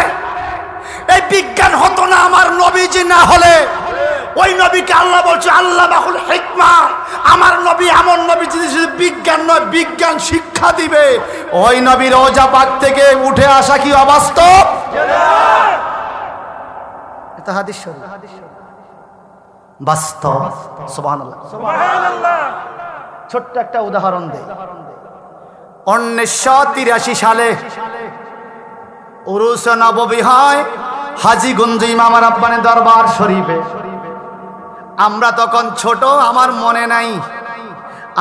S1: এই বিজ্ঞান হতো না আমার নবীজি না হলে। ওই নবীকে আল্লাহ বলছে আল্লাহ বাহুল হিকমা, আমার নবী এমন নবী যিনি শুধু বিজ্ঞান নয়, বিজ্ঞান শিক্ষা দিবে। ওই নবীর রওজা পাক থেকে উঠে আসা কি অবাস্তব? এটা হাদিস শরীফ, বাস্তব। সুবহানাল্লাহ, সুবহানাল্লাহ। ছোট্ট একটা উদাহরণ দেই। 1983 সালে উরুস নববী হয় হাজীগঞ্জ ইমাম রাব্বানী দরবার শরীফে। আমরা তখন ছোট, আমার মনে নাই।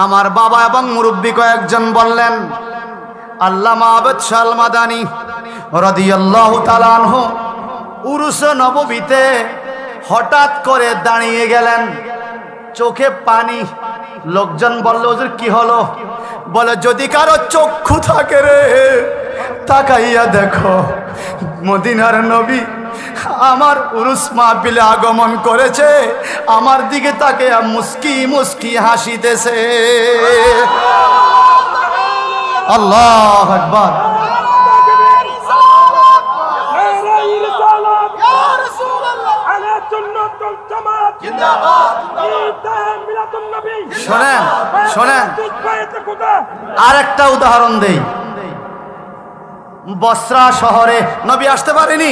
S1: আমার বাবা এবং মুরব্বী কয়েকজন বললেন, আল্লামা আবেদ শাহ মাদানী রাদিয়াল্লাহু তাআলা আনহু উরুস নববীতে হঠাৎ করে দাঁড়িয়ে গেলেন, চোখে পানি। লোকজন বলল, হুজুর কি হলো? বলে, যদি কারো চক্ষু থাকে রে, তাকাইয়া দেখো, মদিনার নবী আমার উরুস মাহফিলে আগমন করেছে, আমার দিকে তাকে মুস্কি মুস্কি হাসিতেছে। আল্লাহু আকবার। শোনেন শোনেন, আর একটা উদাহরণ দেই। বসরা শহরে নবী আসতে পারেনি,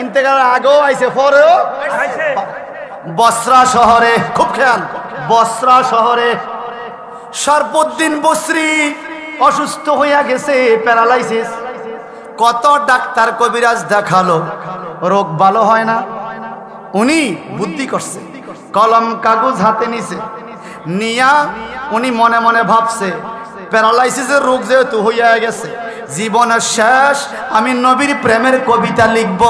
S1: ইন্তেকালের আগেও আইছে, পরেও। বসরা শহরে, খুব খেয়াল, বসরা শহরে শরফুদ্দিন বসরি অসুস্থ হইয়া গেছে, প্যারালাইসিস। কত ডাক্তার কবিরাজ দেখালো, রোগ ভালো হয় না। উনি বুদ্ধি করছে, কলম কাগজ হাতে নিছে, নিয়া উনি মনে মনে ভাবছে, প্যারালাইসিসের রোগ যেহেতু হইয়া গেছে, জীবনের শেষ আমি নবীর প্রেমের কবিতা লিখব।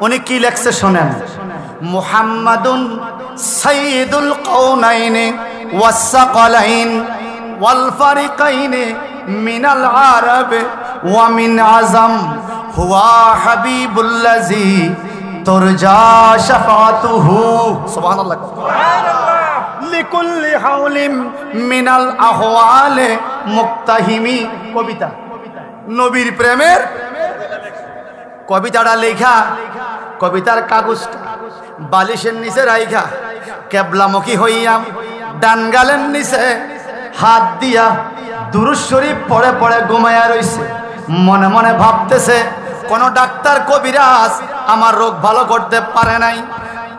S1: উনি কি লেখছে শোনেন, মুহাম্মাদুন সাইয়্যিদুল কাউনাইনি ওয়াস সাকালাইন ওয়াল ফারিকাইনি মিনাল আরব ওয়া মিন আজম হুয়া হাবিবুল্লাযী তুরজা শাফাতুহু। সুবহানাল্লাহ, সুবহানাল্লাহ। লিকুল্লি হাওলিম মিনাল আহওয়ালে মুক্তাহিমি, কবিতা, নবীর প্রেমের কবিতাটা লেখা। কবিতার কাগজটা বালিশের নিচে রাইখা কেবলামুখী হইয়া ডান গালের নিচে হাত দিয়া দুরূদ শরীফ পড়ে পড়ে ঘুমায়া রইছে। মনে মনে ভাবতেছে, কোন ডাক্তার কবিরাজ আমার রোগ ভালো করতে পারে নাই।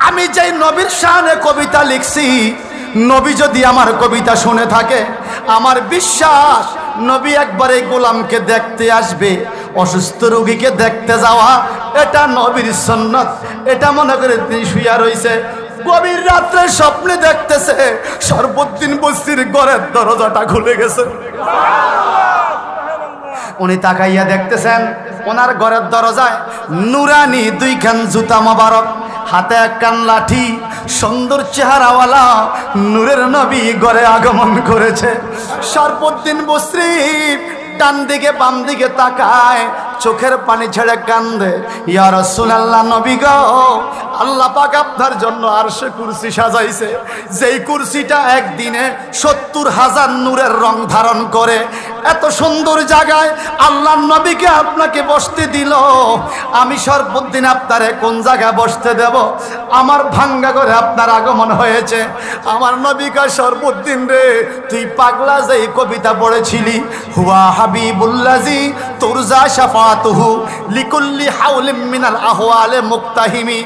S1: আমি যেই নবীর শানে কবিতা লিখছি, নবী যদি আমার কবিতা শুনে থাকে, আমার বিশ্বাস নবী একবার এই গোলামকে দেখতে আসবে। অসুস্থ রোগীকে দেখতে যাওয়া এটা নবীর সুন্নাত। এটা মনে করে তিনি শুইয়া রইছে, গভীর রাত্রে স্বপ্নে দেখতেছে শরফুদ্দিন বসরির ঘরের দরজাটা খুলে গেছে। উনি তাকাইয়া দেখতেছেন ওনার ঘরের দরজায় নুরানি দুইখান জুতা মোবারক, হাতে একখান লাঠি, সুন্দর চেহারাওয়ালা নূরের নবী ঘরে আগমন করেছে। শরফুদ্দীন বসরি ডান দিকে বাম দিকে তাকায়, চোখের পানি ছেড়ে কান্দে, ইয়া রাসূলুল্লাহ নবী গো, আল্লাহ পাক আপনার জন্য আরশে কুরসি সাজাইছে, যেই কুরসিটা একদিনে ৭০,০০০ নূরের রং ধারণ করে। এত সুন্দর জায়গায় আল্লাহ নবীকে আপনাকে বসতে দিল, আমি শরফুদ্দীন আপনারে কোন জায়গায় বসতে দেব? আমার ভাঙ্গা করে আপনার আগমন হয়েছে। আমার নবী কয়, শরফুদ্দীন রে, তুই পাগলা যেই কবিতা পড়েছিলি, হুয়া হাবিবুল্লাজি তুরজা শাফাতুহু লিকুল্লি হাউলিম মিনাল আহওয়ালে মুক্তাহিমি,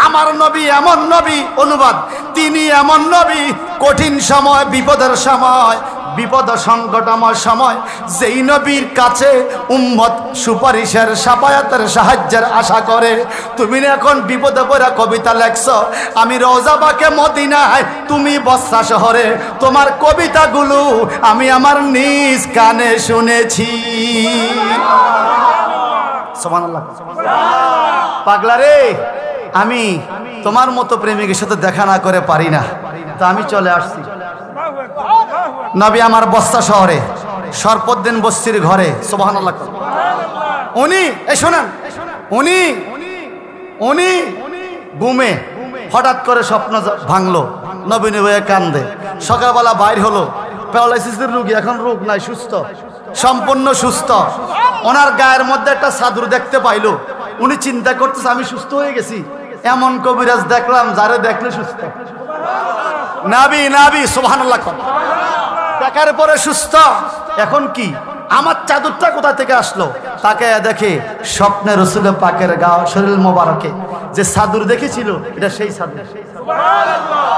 S1: আমার নবী এমন নবী, অনুবাদ, তিনি এমন নবী কঠিন সময়, বিপদের সময়, বিপদ সংকটময় সময় যেই নবীর কাছে উম্মত সুপারিশের সাফায়াতের সাহায্যের আশা করে। তুমি এখন বিপদে পড়া কবিতা লেখছো, আমি রওজা পাকে মদিনায়, তুমি বসরা শহরে, তোমার কবিতাগুলো আমি আমার নিজ কানে শুনেছি। সুবহানাল্লাহ। পাগলা রে, আমি তোমার মতো প্রেমিকের সাথে দেখা না করে পারি না, তো আমি চলে আসছি। নবী আমার বসরা শহরে শরফুদ্দীন বসরির ঘরে, সুবহানাল্লাহ। উনি শোনেন, উনি ঘুমে হঠাৎ করে স্বপ্ন ভাঙলো, নবী নবী কান্দে। সকালবেলা বাইর হলো, প্যারালাইসিসের রোগী, এখন রোগ নাই, সুস্থ, সম্পূর্ণ সুস্থ। ওনার গায়ের মধ্যে একটা চাদর দেখতে পাইলো। উনি চিন্তা করতেছে আমি সুস্থ হয়ে গেছি, এমন কবিরাজ দেখলাম যারে দেখলে সুস্থ। নাবি নাবি সুবহানাল্লাহ। দেখার পরে সুস্থ, এখন কি আমার চাদরটা কোথা থেকে আসলো? তাকে দেখে স্বপ্নে রাসূলের পাকের গাও শরীর মোবারকে যে চাদর দেখেছিল, এটা সেই চাদর।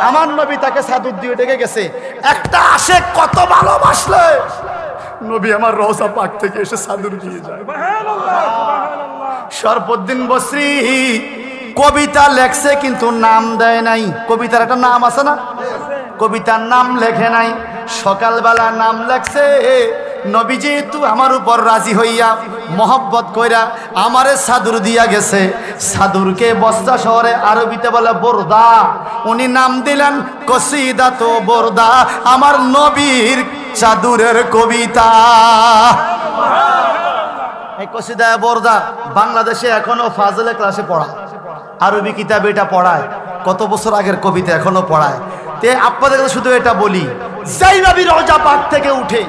S1: আমার নবী তাকে চাদর দিয়ে ডেকে গেছে। একটা আশেক কত ভালোবাসলে নবী আমার রওজা পাক থেকে এসে চাদর দিয়ে যায়। শরফুদ্দীন বসরি কবিতা লেখছে কিন্তু নাম দেয় নাই। কবিতার একটা নাম আছে না? কবিতার নাম লেখে নাই। সকালবেলা নাম লেখছে, নবী যেহেতু আমার উপর রাজি হইয়া মোহব্বত কইরা আমারে চাদর দিয়া গেছে। চাদরকে বসরা শহরে আরবিতে বলে বোরদা, উনি নাম দিলেন কসিদাত বোরদা, আমার নবীর চাদরের কবিতা। এই কসিদা বোরদা বাংলাদেশে এখনো ফাজলে ক্লাসে পড়ায়, আরবি কিতাবে এটা পড়ায়, কত বছর আগের কবিতা এখনো পড়ায়। তে আপনাদের শুধু এটা বলি, যেই নবী রওজা পাক থেকে উঠে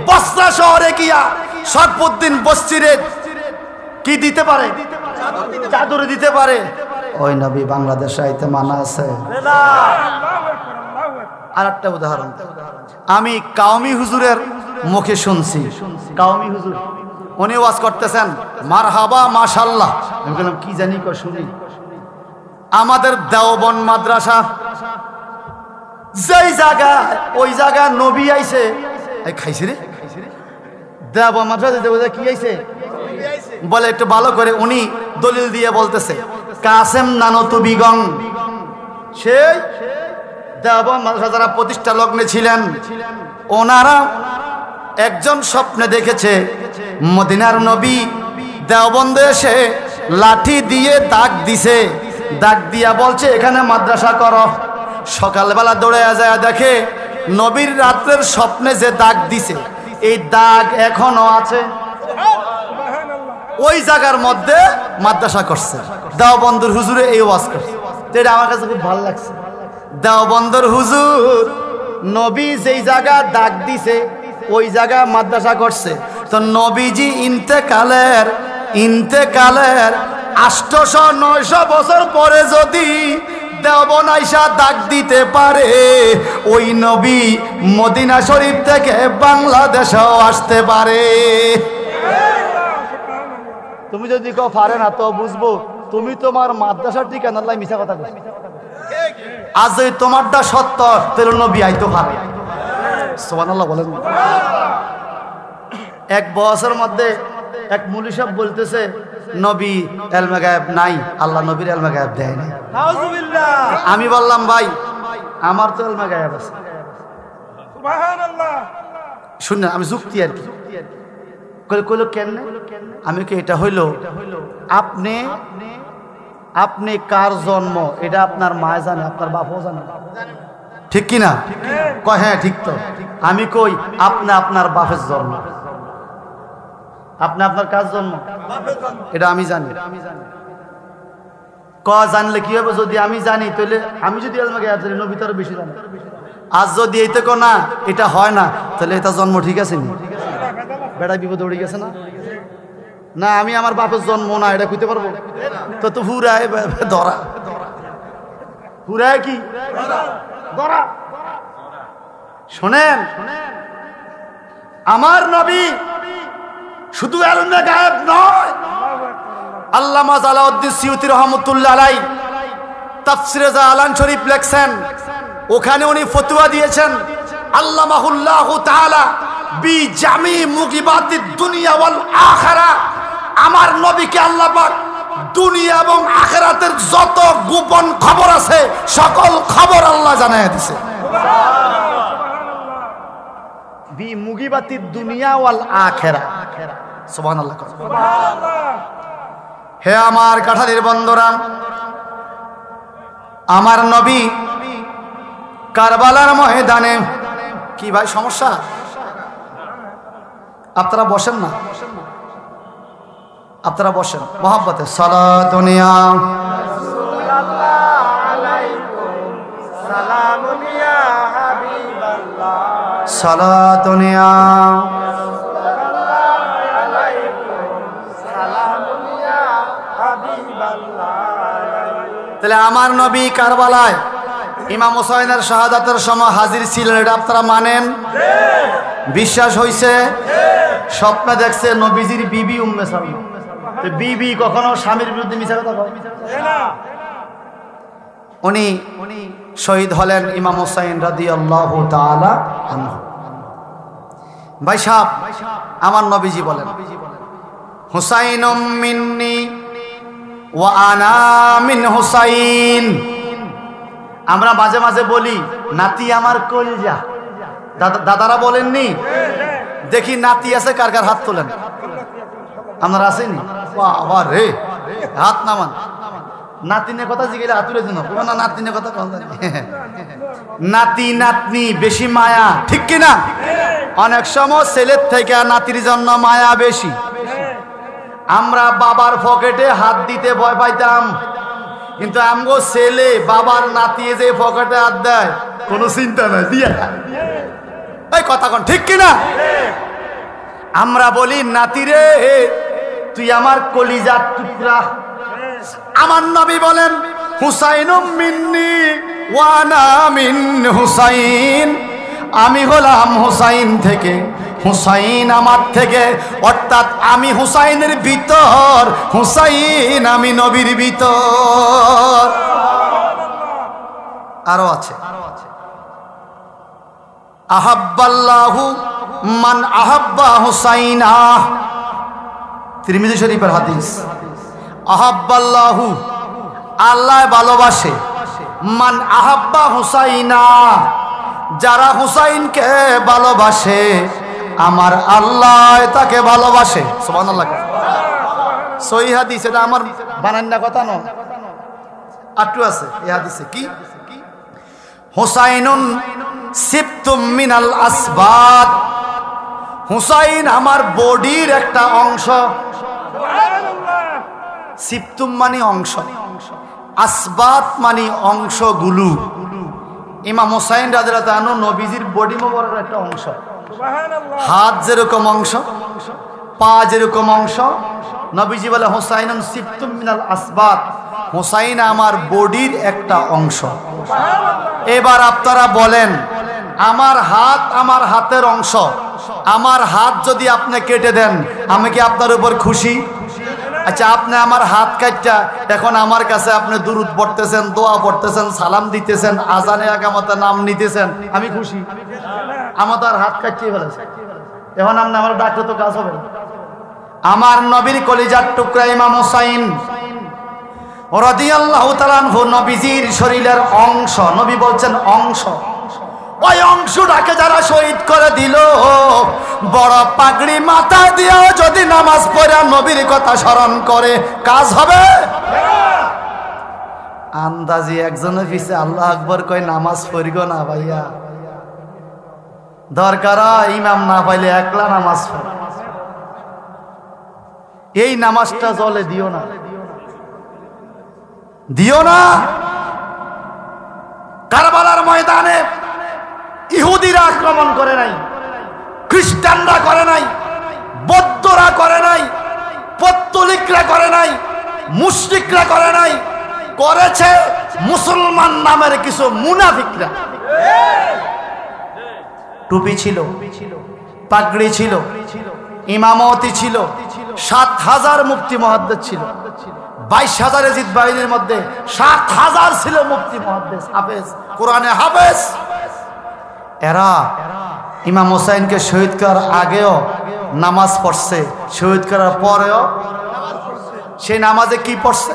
S1: বসরা শহরে গিয়া শরফুদ্দীন বসরিরে কি দিতে পারে? চাদর দিতে পারে। ওই নবী বাংলাদেশে আইতে মানা আছে? আর একটা উদাহরণ আমি কাউমি হুজুরের মুখে শুনছি। কাউমি হুজুর উনি ওয়াজ করতেছেন, মারহাবা মাশাআল্লাহ। আমি বললাম কি জানি কো শুনি। আমাদের দেওবন্দ মাদ্রাসা যেই জায়গা, ওই জায়গা নবী আইছে, এই খাইছে রে দেওবন্দ মাদ্রাসা কি আইছে বলে একটু ভালো করে উনি দলিল দিয়ে বলতেছে, কাসেম নানতু বিগং, সেই দেওবন্দ মাদ্রাসা যারা প্রতিষ্ঠা লগ্নে ছিলেন, ওনারা একজন স্বপ্নে দেখেছে মদিনার নবী দেওবন্দে এসে লাঠি দিয়ে দাগ দিছে, দাগ দিয়া বলছে এখানে মাদ্রাসা করো। সকালবেলা দৌড়ে যায় দেখে নবীর রাত্রের স্বপ্নে যে দাগ দিছে, এই দাগ এখনো আছে। ওই জায়গার মধ্যে মাদ্রাসা করছে। দেওবন্দের হুজুরে এই ওয়াজ করছে, এটা আমার কাছে খুব ভালো লাগছে। দেওবন্দের হুজুর নবী যেই জায়গা দাগ দিছে ওই জায়গা মাদ্রাসা করছে। তো নবীজি ইন্তেকালের 800-900 বছর পরে যদি দেওবন্দ আইসা দাগ দিতে পারে, ওই নবী মদিনা শরীফ থেকে বাংলাদেশেও আসতে পারে। তুমি যদি কেউ পারে না তো বুঝবো তুমি তোমার মাদ্রাসার ঠিকানা লাই মিছা কথা বলছো। আজ যদি তোমারটা সত্য তাহলে নবী আইতো পারে। সুবহানাল্লাহ বলেন। এক বছরের মধ্যে এক মুলি সাহেব বলতেছে নবী এলমে গায়েব নাই, আল্লাহ নবীর এলমে গায়েব দেয় নাই। আমি বললাম ভাই আমার তো এলমে গায়েব আছে। সুবহানাল্লাহ। শুনুন আমি যুক্তি আর কি কইল কেন? আমি কি এটা হইল আপনি আপনি কার জন্ম এটা আপনার মা জানে, আপনার বাপও জানে, ঠিক কি না? কয় হ্যাঁ ঠিক তো। আমি কই আপনি আপনার বাপের জন্ম, আপনি আপনার কার জন্ম এটা আমি জানি। জানলে কি হবে? যদি আমি জানি তাহলে আমি যদি নবী তার বেশি জানি। আজ যদি এইতে না এটা হয় না তাহলে এটা জন্ম ঠিক আছে নি? বেড়া বিপদে উড়ে গেছে না? না আমি আমার বাপের জন্ম না এটা কইতে পারবো? তো তো হুরায় ধরা, হুরায় কি ধরা। শোনেন, আমার নবী শুধু ইলমে গায়েব নয়। আল্লামা জালাউদ্দিন সিয়ুতি রহমাতুল্লাহ আলাইহি তাফসিরে জালান শরীফ লেখছেন, ওখানে উনি ফতোয়া দিয়েছেন আল্লামাহুল্লাহু তাআলা বি জামি মুগিবাতিদ দুনিয়া ওয়াল আখিরা। আমার নবীকে আল্লাহ পাক দুনিয়া এবং আখিরাতের যত গোপন খবর আছে সকল খবর আল্লাহ জানায় দিয়েছে। বি মুগিবাতিদ দুনিয়া ওয়াল আখিরা, সুবহানাল্লাহ। হে আমার কাঠালির বন্ধুরা, আমার নবী কারবালার ময়দানে কি ভাই সমস্যা? আপনারা বসেন না, আপনারা বসেন মহব্বতে। সালাতুন ইয়া রাসূলুল্লাহ আলাইকুম সালামুন ইয়া হাবিবাল্লাহ, সালাতুন ইয়া রাসূলুল্লাহ আলাইকুম সালামুন ইয়া হাবিবাল্লাহ। তাহলে আমার নবী কারবালায় ইমাম হুসাইনের শাহাদাতের সময় হাজির ছিলেন, এটা আপনারা মানেন? বিশ্বাস হইছে? স্বপ্নে দেখছে নবীজির বিবি উম্মে সালমা। বিবি কখনো স্বামীর বিরুদ্ধে মিথ্যা কথা বলে না। উনি শহীদ হলেন ইমাম হুসাইন রাদিয়াল্লাহু তাআলা আনহু। ভাই সাহেব, আমার নবীজি বলেন হুসাইনুম মিন্নি ওয়া আনা মিন হুসাইন। আমরা মাঝে মাঝে বলি নাতি আমার কলিজা, দাদারা বলেননি? দেখি নাতি আছে কার কার হাত তোলেন। আপনারা আসেনি? বাবা রে, হাত নামান। নাতিনের কথা জিজ্ঞেস হাত তুলে দিন না, নাতিনের কথা কম জানি। নাতি নাতনি বেশি মায়া, ঠিক কিনা? অনেক সময় ছেলের থেকে নাতির জন্য মায়া বেশি। আমরা বাবার পকেটে হাত দিতে ভয় পাইতাম, কিন্তু আমগো ছেলে বাবার নাতি যে পকেটে হাত দেয় কোনো চিন্তা নাই, দিয়া এই কথা কোন ঠিক কিনা? আমরা বলি নাতি রে তুই আমার কলিজার টুকরা। আমার নবী বলেন হুসাইনুম মিন্নি ওয়া আনা মিন হুসাইন। আমি হলাম হুসাইন থেকে, হুসাইন আমার থেকে, অর্থাৎ আমি হুসাইনের ভিতর, হুসাইন আমি নবীর ভিতর। আরো আছে আহাব্বাল্লাহু মান আহাব্বা হুসাইনা, তিরমিজি শরীফের হাদিস। আহাব্বাল্লাহু আল্লাহ ভালোবাসে, মান আহাব্বা হুসাইনা যারা হুসাইনকে ভালোবাসে আমার আল্লাহ তাকে ভালোবাসে। সুবহানাল্লাহ। সহিহ হাদিস, এটা আমার বানান্না কথা নয়, আটু আছে এই হাদিসে। কি হুসাইনুন সিবতুম মিনাল আসবাত, হুসাইন আমার বডির একটা অংশ। সিবতুম মানে অংশ, আসবাত মানে অংশগুলো। ইমাম হুসাইন রাদিয়াল্লাহু আনহু নবীজির বডি মোবারকের একটা অংশ। হাত যেরকম অংশ, পা যেরকম অংশ, নবীজি বলে হুসাইনুন সিবতুম মিনাল আসবাত, হুসাইন আমার বডির একটা অংশ। এবার আপনারা বলেন আমার হাত আমার হাতের অংশ, আমার হাত যদি আপনি কেটে দেন আমি কি আপনার উপর খুশি? আচ্ছা, আপনি আমার হাত কাটটা এখন আমার কাছে আপনি দুরূদ পড়তেছেন, দোয়া পড়তেছেন, সালাম দিতেছেন, আজানে একামতে নাম নিতেছেন, আমি খুশি? আমার তো আর হাত কাটিয়ে ফেলেছে, এখন আপনি আমার ডাক্তার তো কাজ হবে না। আমার নবীর কলিজার টুকরা ইমাম হুসাইন রাদিয়াল্লাহু তাআলা আনহু নবীজির শরীরের অংশ। নবী বলছেন অংশ। ওই অংশটাকে যারা শহীদ করে দিল, বড় পাগড়ি মাথায় দিয়েও যদি নামাজ পড়ে নবীর কথা স্মরণ করে, কাজ হবে? আন্দাজি একজনের পিছে আল্লাহ আকবর কয় নামাজ পড়িগ না ভাইয়া, দরকার ইমাম না পাইলে একলা নামাজ পড়। এই নামাজটা জলে দিও না, দিও না। কারবালার ময়দানে ইহুদিরা আক্রমণ করে নাই, খ্রিস্টানরা করে নাই, বৌদ্ধরা করে নাই, পত্তলিকরা করে নাই, মুশরিকরা করে নাই, করেছে মুসলমান নামের কিছু মুনাফিকরা। টুপি ছিল, পাগড়ি ছিল, ইমামতি ছিল, ৭,০০০ মুফতি মুহাদ্দিস ছিল, ২২,০০০ এজিদ বাহিনীর মধ্যে ৭,০০০ ছিল মুফতি মুহাদ্দিস, হাফেজ, কোরআনে হাফেজ। এরা ইমাম হোসাইনকে শহীদ করার আগেও নামাজ পড়ছে, শহীদ করার পরেও সেই নামাজে কি পড়ছে?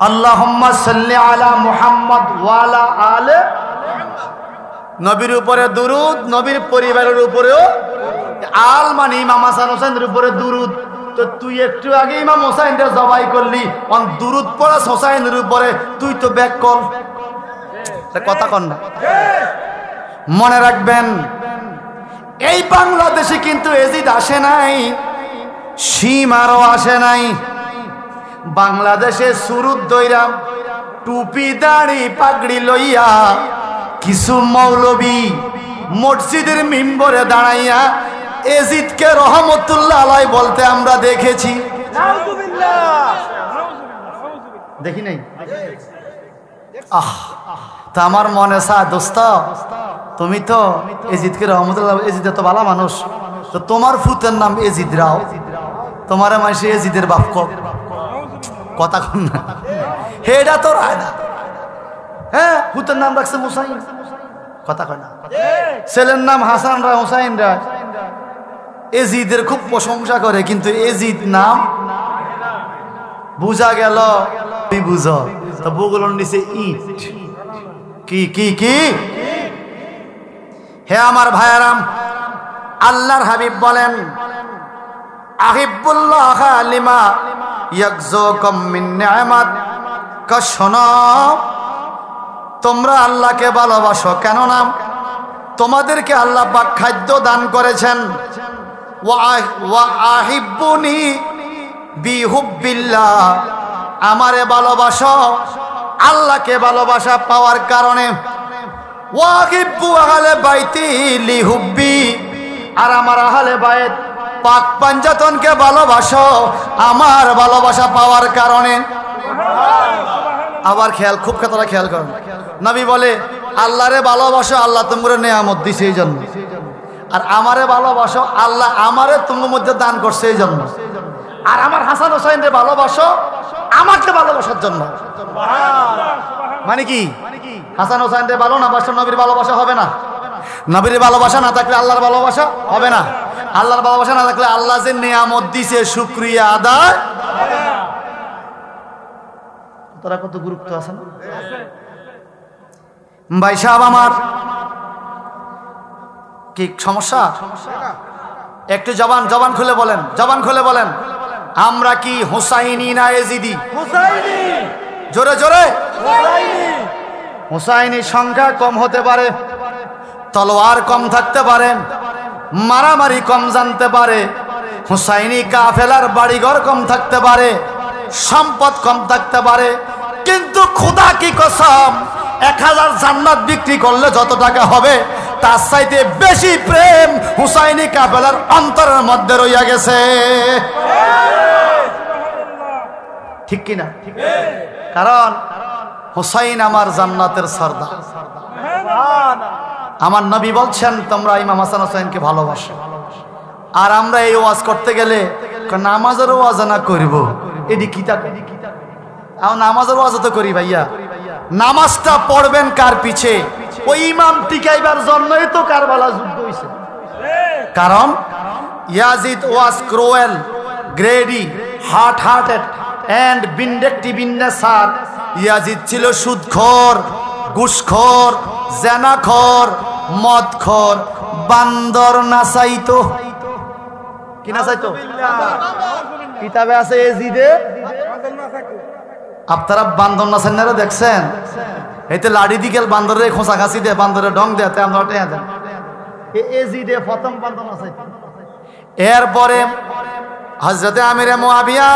S1: আল্লাহুম্মা সাল্লি আলা মুহাম্মদ ওয়া আলা আলে, নবীর উপরে দুরুদ, নবীর পরিবারের উপরেও আল মানে ইমাম হাসান হোসেনের উপরে দুরুদ। তো তুই একটু আগে ইমাম হোসাইনকে জবাই করলি, অন দুরুদ পড়াস হোসাইনের উপরে, তুই তো ব্যাক কর, কথা কন না। মনে রাখবেন, এই বাংলাদেশে কিন্তু এজিদ আসে নাই, সীমারও আসে নাই। বাংলাদেশে সুরুদ দইরা টুপি দাড়ি পাগড়ি লইয়া কিছু মৌলবী মসজিদের মিম্বরে দাঁড়াইয়া এজিদকে রহমতুল্লাহ আলাই বলতে আমরা দেখেছি, দেখি নাই? তা আমার মনে চা, দোস্ত তুমি তো এজিদকে রহমতুল্লাহ, এজিদ তো ভালো মানুষ, তো তোমার ফুতের নাম এজিদ রাও, তোমার মাসে এজিদের বাপ কথা কন না, হেডা তো রায় না। হ্যাঁ, ফুতের নাম রাখছে মুসাইন, কথা কয় না। ছেলের নাম হাসান রায়, হুসাইন রায়, এজিদের খুব প্রশংসা করে, কিন্তু এজিদ নাম বুঝা গেল, বুঝো তো বগুলোর নিচে ইট, কি কি কি। হে আমার ভাইয়ারাম, আল্লাহর হাবিব বলেন, আহিবুল্লাহ লিমা ইয়াকজুকুম মিন নি'মাত, শোনো তোমরা আল্লাহকে ভালোবাসো কেননা তোমাদেরকে আল্লাহ পাক খাদ্য দান করেছেন। ওয়া আহিব্বুনি বিহুব্বিল্লাহ, আমারে ভালোবাসো আল্লাহকে ভালোবাসা পাওয়ার কারণে। ওয়া আহিব্বু আহলে বাইতি লিহুব্বি, আর আমার আহলে বাইত পাক পাঞ্জাতনকে ভালোবাসো আমার ভালোবাসা পাওয়ার কারণে। আবার খেয়াল, খুব কথাটা খেয়াল করুন, নবী বলে আল্লাহরে ভালোবাসো, আল্লাহ তোমার নেয়ামত দিছে এই জন্য, আর আমারে ভালোবাসো, আল্লাহ আমারে তোমার মধ্যে দান করছে এই জন্য, আর আমার হাসান হোসাইনরে ভালোবাসো আমাকে ভালোবাসার জন্য। মানে কি? হাসান হোসাইনরে ভালো না বাসো, নবীর ভালোবাসা হবে না। নবীর ভালোবাসা না থাকলে আল্লাহর ভালোবাসা হবে না। আল্লাহর ভালোবাসা না থাকলে আল্লাহ যে নিয়ামত দিছে শুকরিয়া আদায়। তোরা কত গুরুত্ব আছে না ভাই সাহেব? আমার কি সমস্যা? একটু জবান খুলে বলেন, জবান খুলে বলেন, আমরা কি হুসাইনি না এজিদি? হুসাইনি, জোরে জোরে হুসাইনি। হুসাইনি সংখ্যা কম হতে পারে, তলোয়ার কম থাকতে পারে, মারামারি কম জানতে পারে, হুসাইনি কাফেলার বাড়িঘর কম থাকতে পারে, সম্পদ কম থাকতে পারে, কিন্তু খোদা কি কসম 1000 জান্নাত বিক্রি করলে যত টাকা হবে তার চাইতে বেশি প্রেম হুসাইনি কাফেলার অন্তরের মধ্যে রইয়া গেছে। ঠিক কিনা? কারণ হুসাইন আমার জান্নাতের সর্দার। আমার নবী বলছেন তোমরা ইমাম হাসান হুসাইনকে ভালোবাসো। আর আমরা এই ওয়াজ করতে গেলে নামাজের ওয়াজ না করব, এডি কিতাব নামাজের ওয়াজ তো করি ভাইয়া। নামাজটা পড়বেন কার পিছে? ওই ইমাম টিকাইবার জন্যই তো কারবালা যুদ্ধ হয়েছে। কারণ Yazid was cruel, greedy, hard hearted and vindictive in nature. Yazid ছিল সুদখোর, ঘুষখোর, জেনাখোর, মদখোর, বান্দর নাচাইতো। কি নাচাইতো? কিতাবে আছে এজিদে। আপনারা বান্দর নাচান্নারা দেখছেন? এতে লাড়ি দিকেল বান্দরে খোঁচা খাঁচি দে, বান্দরে ডং দেয়, আমরা টেয়া দেন। এজিদে প্রথম বান্দর নাচাইতো। এরপরে হযরতে আমিরে মুআবিয়া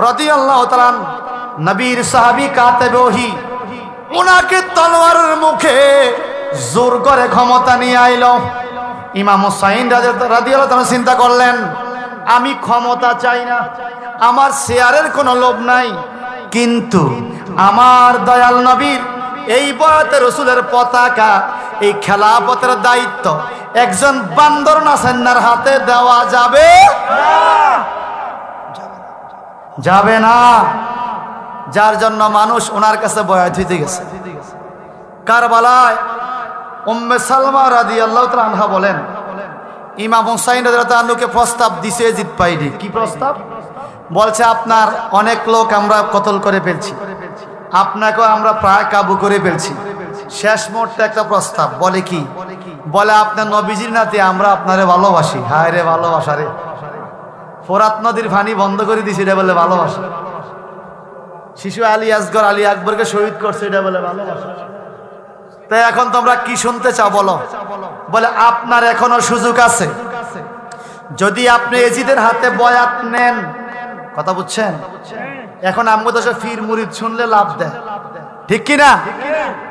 S1: রাদিয়াল্লাহু তাআলা, নবীর সাহাবী কাতেবে ওহী, ওনাকে তলোয়ারের মুখে জোর করে ক্ষমতা নিয়ে আইলো। ইমাম হুসাইন রাদিয়াল্লাহু তাআলা চিন্তা করলেন, আমি ক্ষমতা চাই না, আমার শেয়ারের কোনো লোভ নাই, কিন্তু আমার দয়াল নবীর এই বয়াতে রসুলের পতাকা, এই খেলাফতের দায়িত্ব একজন বান্দর নাসান্নার হাতে দেওয়া যাবে যাবে না। যার জন্য মানুষ ওনার কাছে বয়াত হইতে গেছে। কারবালায় উম্মে সালমা রাদিয়াল্লাহু তাআলা আনহা বলেন, ইমাম হুসাইন রাদিয়াল্লাহু আনহুকে প্রস্তাব দিছে জিত পাইনি। কি প্রস্তাব? বলছে, আপনার অনেক লোক আমরা কতল করে ফেলছি, আপনাকেও আমরা প্রায় কাবু করে ফেলছি। শেষ মুহূর্তে একটা প্রস্তাব। বলে কি? বলে, আপনার নবীজির নাতে আমরা আপনারে ভালোবাসি। হায় রে ভালোবাসা রে! ফোরাত নদীর পানি বন্ধ করে দিছি, এটা বলে ভালোবাসা। শিশু আলী আসগর আলী আকবরকে শহীদ করছে, এটা বলে ভালোবাসা। তাই এখন তোমরা কি শুনতে চাও বলো? বলে, আপনার এখনো সুযোগ আছে, যদি আপনি এজিদের হাতে বয়াত নেন। কথা বুঝছেন? এখন আমগো দেশে ফির মুরিদ শুনলে লাভ দেয়, ঠিক কিনা?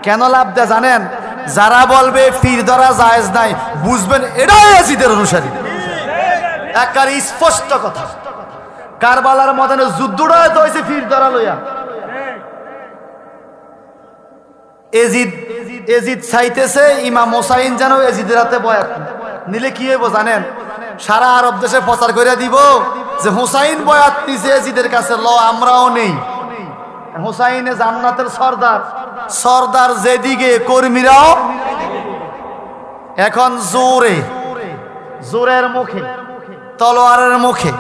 S1: কেন লাভ দেয় জানেন? যারা বলবে ফির ধরা জায়েজ নাই, বুঝবেন এটাই এজিদের অনুসারী। একেবারে স্পষ্ট কথা। কারবালার ময়দানে যুদ্ধটা তো হয়েছে ফির ধরা লইয়া। এজিদ চাইতেছে ইমাম হুসাইন যেন এজিদের হাতে বয়াত নিলে কি হইব জানেন? সারা আরব দেশে প্রচার করে দিব যে হুসাইন বয়াত নিছে এজিদের কাছে, ল আমরাও নেই। হুসাইনে জান্নাতের সর্দার, সর্দার যেদিকে কর্মীরাও। এখন জোরের মুখে, তলোয়ারের মুখে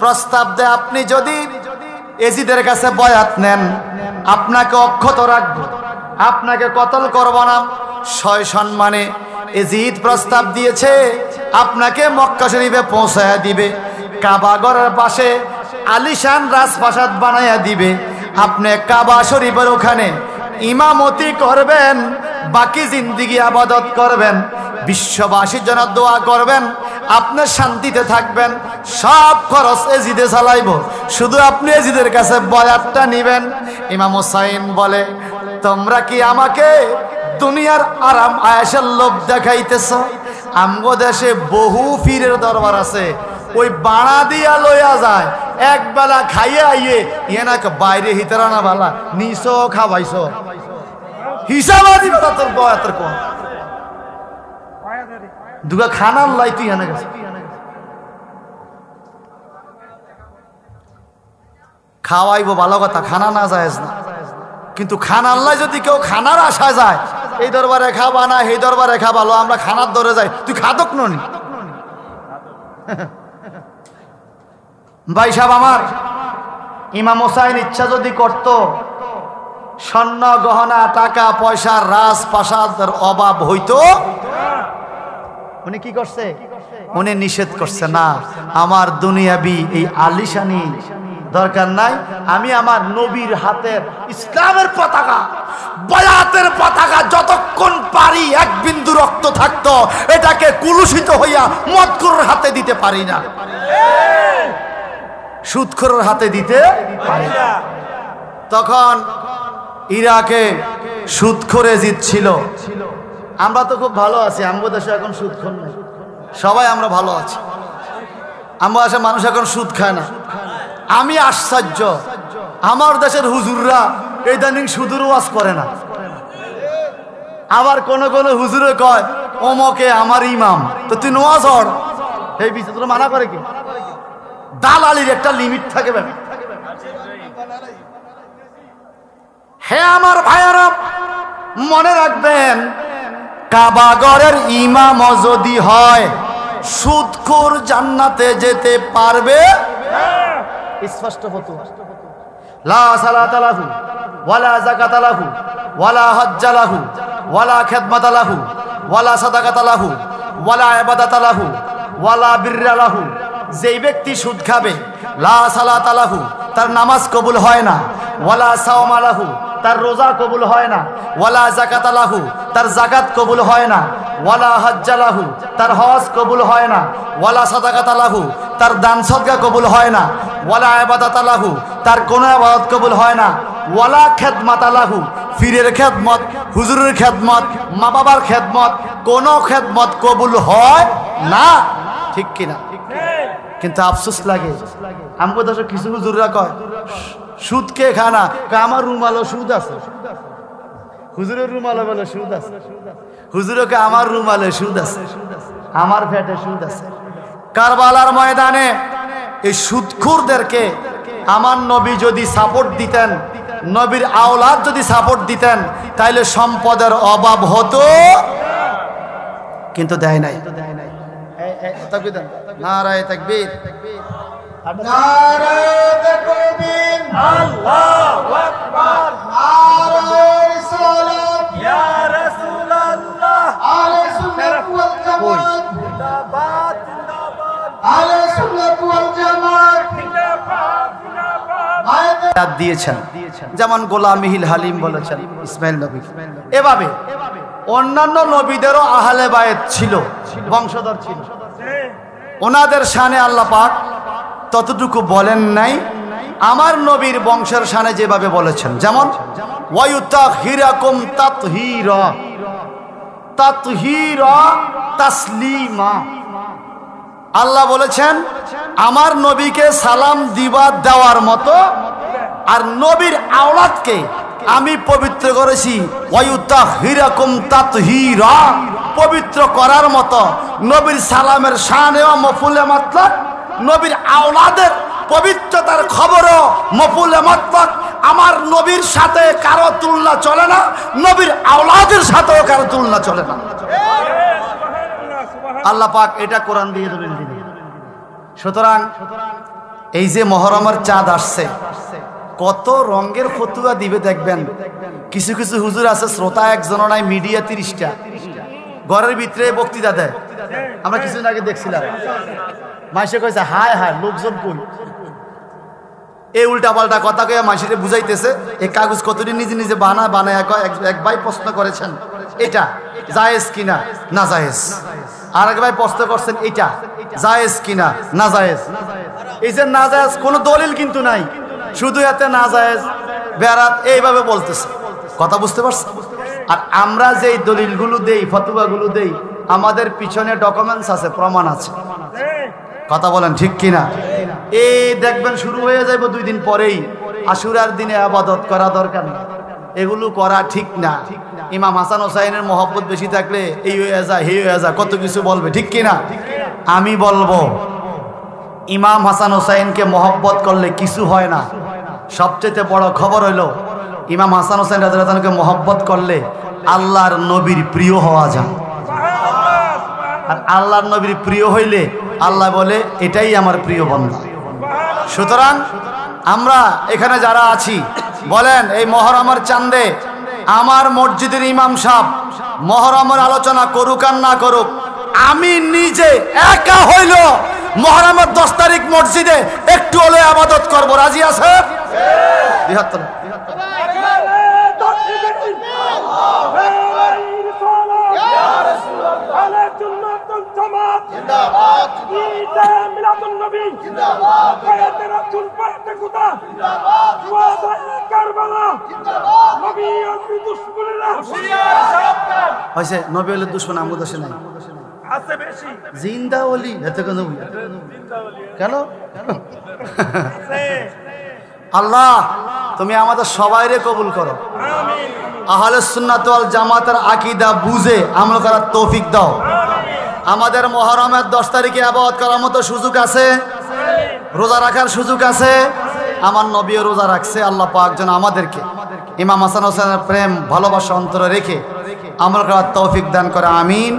S1: প্রস্তাব দেয়, আপনি যদি এজিদের কাছে বয়াত নেন, আপনাকে অক্ষত রাখবো, আপনাকে কতল করব না। সয় সম্মানে এজিদ প্রস্তাব দিয়েছে, আপনাকে মক্কা শরীফে পৌঁছায়া দিবে, কাবা ঘরের পাশে আলিশান রাজপ্রাসাদ বানাইয়া দিবে, আপনি কাবা শরীফের ওখানে ইমামতি করবেন, বাকি জিন্দিগি আবাদত করবেন, বিশ্ববাসীর জন্য দোয়া করবেন, আপনি শান্তিতে থাকবেন, সব খরচ এজিদে চালাইব, শুধু আপনি এজিদের কাছে বয়াতটা নিবেন। ইমাম হুসাইন বলে, তোমরা কি আমাকে দুনিয়ার আরাম আয়েশের লোভ দেখাইতেছ? আমগো দেশে বহু ফিরের দরবার আছে, ওই বাড়া দিয়া লইয়া যায়, এক বেলা খাইয়ে আইয়ে নাকি বাইরে হিতারানা বালা নিছ খাওয়াইছ, হিসাবা দিবে তোর বয়াতের কোন দুগা খানার লাই তুই এনে গেছে। খাওয়াইবো ভালো কথা, খানা না যায় না, কিন্তু খানার লাই যদি কেউ খানার আশা যায়, এই দরবারে খাবা না এই দরবারে খাবালো, আমরা খানার দরে যাই, তুই খাদক ননি। ভাই সাহেব আমার, ইমাম হুসাইন ইচ্ছা যদি করত, স্বর্ণ গহনা টাকা পয়সার রাজপ্রাসাদের অভাব হইতো, উনি কি করছে? উনি নিষেধ করছে, না আমার দুনিয়াবি এই আলিশানি দরকার নাই, আমি আমার নবীর হাতের ইসলামের পতাকা, বয়াতের পতাকা যতক্ষণ পারি এক বিন্দু রক্ত থাকতো এটাকে কুলুষিত হইয়া মদখোরের হাতে দিতে পারি না, সুদখোরের হাতে দিতে পারি না। তখন ইরাকে সুদখোর এজিদ ছিল। আমরা তো খুব ভালো আছি, আমাদের দেশে এখন সুদখোর নেই, সবাই আমরা ভালো আছি। আমার দেশে মানুষ এখন সুদ খায় না। আমি আশ্চর্য, আমার দেশের হুজুররা ইদানিং সুদের ওয়াজ করে না। আবার কোন কোন হুজুরে কয় ওমকে আমার ইমাম, তো তুই ওয়াজ হর, এই বিষয় তোর মানা করে কি? দালালির একটা লিমিট থাকে ব্যাপার। হে আমার ভাইয়ারা, মনে রাখবেন, কাবাগরের ইমাম যদি হয়, সুদখোর জান্নাতে যেতে পারবে। স্পষ্ট ফতোয়া, লা সালাতা লাহু ওয়ালা যাকাতা লাহু ওয়ালা হজ্জা লাহু ওয়ালা খিদমাতা লাহু ওয়ালা সাদাকাতা লাহু ওয়ালা ইবাদাতা লাহু ওয়ালা বিররা লাহু। যেই ব্যক্তি সুদ খাবে, লা সালাতা লাহু, তার নামাজ কবুল হয় না। ওয়ালা সাওমা লাহু, তার রোজা কবুল হয় না। ওয়ালা যাকাতা লাহু, তার যাকাত কবুল হয় না। ওয়ালা হজ্জা লাহু, তার হজ কবুল হয় না। ওয়ালা সাদাকাতা লাহু, তার দান সদকা কবুল হয় না। ওয়ালা ইবাদাতা লাহু, তার কোনো ইবাদত কবুল হয় না। ওয়ালা খিদমাতা লাহু, পীরের খেদমত, হুজুরের খেদমত, মা বাবার খেদমত, কোনো খেদমত কবুল হয় না। ঠিক কিনা? কিন্তু আফসোস লাগে, আমাকে তো কিছু হুজুররা কয় সুদ কে খানা, আমার রুমালও সুদ আছে। হুজুরের রুমালে বলে সুদ আছে, হুজুরকে আমার রুমালে সুদ আছে, আমার পেটে সুদ আছে। কারবালার ময়দানে এই সুদখোরদেরকে আমার নবী যদি সাপোর্ট দিতেন, নবীর আওলাদ যদি সাপোর্ট দিতেন, তাইলে সম্পদের অভাব হতো, কিন্তু দেয় নাই। নারায়ে তাকবীর, নারায়ে তাকবীর, আল্লাহু আকবার, নারায়ে রিসালাত, ইয়া রাসূলুল্লাহ, আলে সুন্নাত ওয়াল জামাত জিন্দাবাদ, জিন্দাবাদ, আলে সুন্নাত ওয়াল জামাত জিন্দাবাদ, জিন্দাবাদ দিয়েছেন। যেমন গোলামিহিল হালিম বলেছেন ইসমাইল নবী। এভাবে অন্যান্য নবীদেরও আহলে বায়েত ছিল, বংশধর ছিল। ওনাদের শানে আল্লাহ পাক ততটুকু বলেন নাই, আমার নবীর বংশের শানে যেভাবে বলেছেন। যেমন ওয়ায়ুতাহিরাকুম তাতহীরা, তাতহীরা তাসলিমা। আল্লাহ বলেছেন আমার নবীকে সালাম দিবা দেওয়ার মতো, আর নবীর আওলাদকে আমি পবিত্র করেছি ওয়ায়ুতাহিরাকুম তাতহীরা, পবিত্র করার মতো। নবীর সালামের শানেও মফুলে মাতলাক, নবীর আওলাদের পবিত্রতার খবরও মফুলে মাতলাক। আমার নবীর সাথে কারো তুলনা চলে না, নবীর আওলাদের সাথেও কারো তুলনা চলে না। আল্লাহ পাক এটা কোরআন দিয়ে দেবেন দিনে। সুতরাং এই যে মহরমের চাঁদ আসছে, কত রঙের ফতুয়া দিবে দেখবেন। কিছু কিছু হুজুর আছে, শ্রোতা একজন নাই, মিডিয়া 30টা, ঘরের ভিতরে বক্তৃতা দেয়। আমরা কিছুদিন আগে দেখছিলাম, মাইসে কইছে হায় হায় লোকজন কই, এই উল্টা পাল্টা কথা কয়ে মাইসে বুঝাইতেছে। এই কাগজ কতদিন নিজে নিজে বানায় এক ভাই প্রশ্ন করেছেন এটা জায়েজ কিনা না জায়েজ, আর এক ভাই প্রশ্ন করছেন এটা জায়েজ কিনা না জায়েজ। এই যে না জায়েজ কোনো দলিল কিন্তু নাই, শুধু এতে না জায়েজ বেরাত এইভাবে বলতেছে। কথা বুঝতে পারছেন? আর আমরা যেই দলিলগুলো দেই, ফতোয়াগুলো দেই, আমাদের পিছনে ডকুমেন্টস আছে, প্রমাণ আছে। কথা বলেন ঠিক কিনা? এই দেখবেন শুরু হয়ে যাবে 2 দিন পরেই, আশুরার দিনে ইবাদত করা দরকার না, এগুলো করা ঠিক না। ইমাম হাসান হোসাইনের মহব্বত বেশি থাকলে এই হয়ে যায়, হে হয়ে যায়, কত কিছু বলবে, ঠিক কিনা? আমি বলবো ইমাম হাসান হোসাইনকে মহব্বত করলে কিছু হয় না। সবচেয়ে বড় খবর হইল ইমাম হাসান হোসেন রাদিয়াল্লাহু আনহুকে মহব্বত করলে আল্লাহর নবীর প্রিয় হওয়া যায়। আর আল্লাহর নবীর প্রিয় হইলে আল্লাহ বলে এটাই আমার প্রিয় বান্দা। সুতরাং আমরা এখানে যারা আছি বলেন, এই মহরমের চাঁদে আমার মসজিদের ইমাম সাহেব মহরমের আলোচনা করুক আর না করুক, আমি নিজে একা হইল মহরমের 10 তারিখ মসজিদে একটু হলে ইবাদত করব। রাজি আছে? নবী হলে দুশ্মন আমগো দেশে নাই, জিন্দা ওলি এত কেন? আল্লাহ তুমি আমাদের সবাইরে কবুল করো, আহলে সুন্নাত ওয়াল জামাতের আকীদা বুঝে আমল করার তৌফিক দাও। আমাদের মুহররমের 10 তারিখে ইবাদত করার মতো সুযোগ আছে, রোজা রাখার সুযোগ আছে। আমার নবীও রোজা রাখছে। আল্লাহ পাক যেন আমাদেরকে ইমাম হাসান হোসেনের প্রেম ভালোবাসা অন্তরে রেখে আমল করার তৌফিক দান করে। আমিন।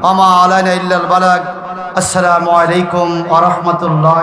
S1: ওয়া মা আলাইনা ইল্লাল বালাগ। আসসালামু আলাইকুম ওয়া রাহমাতুল্লাহ।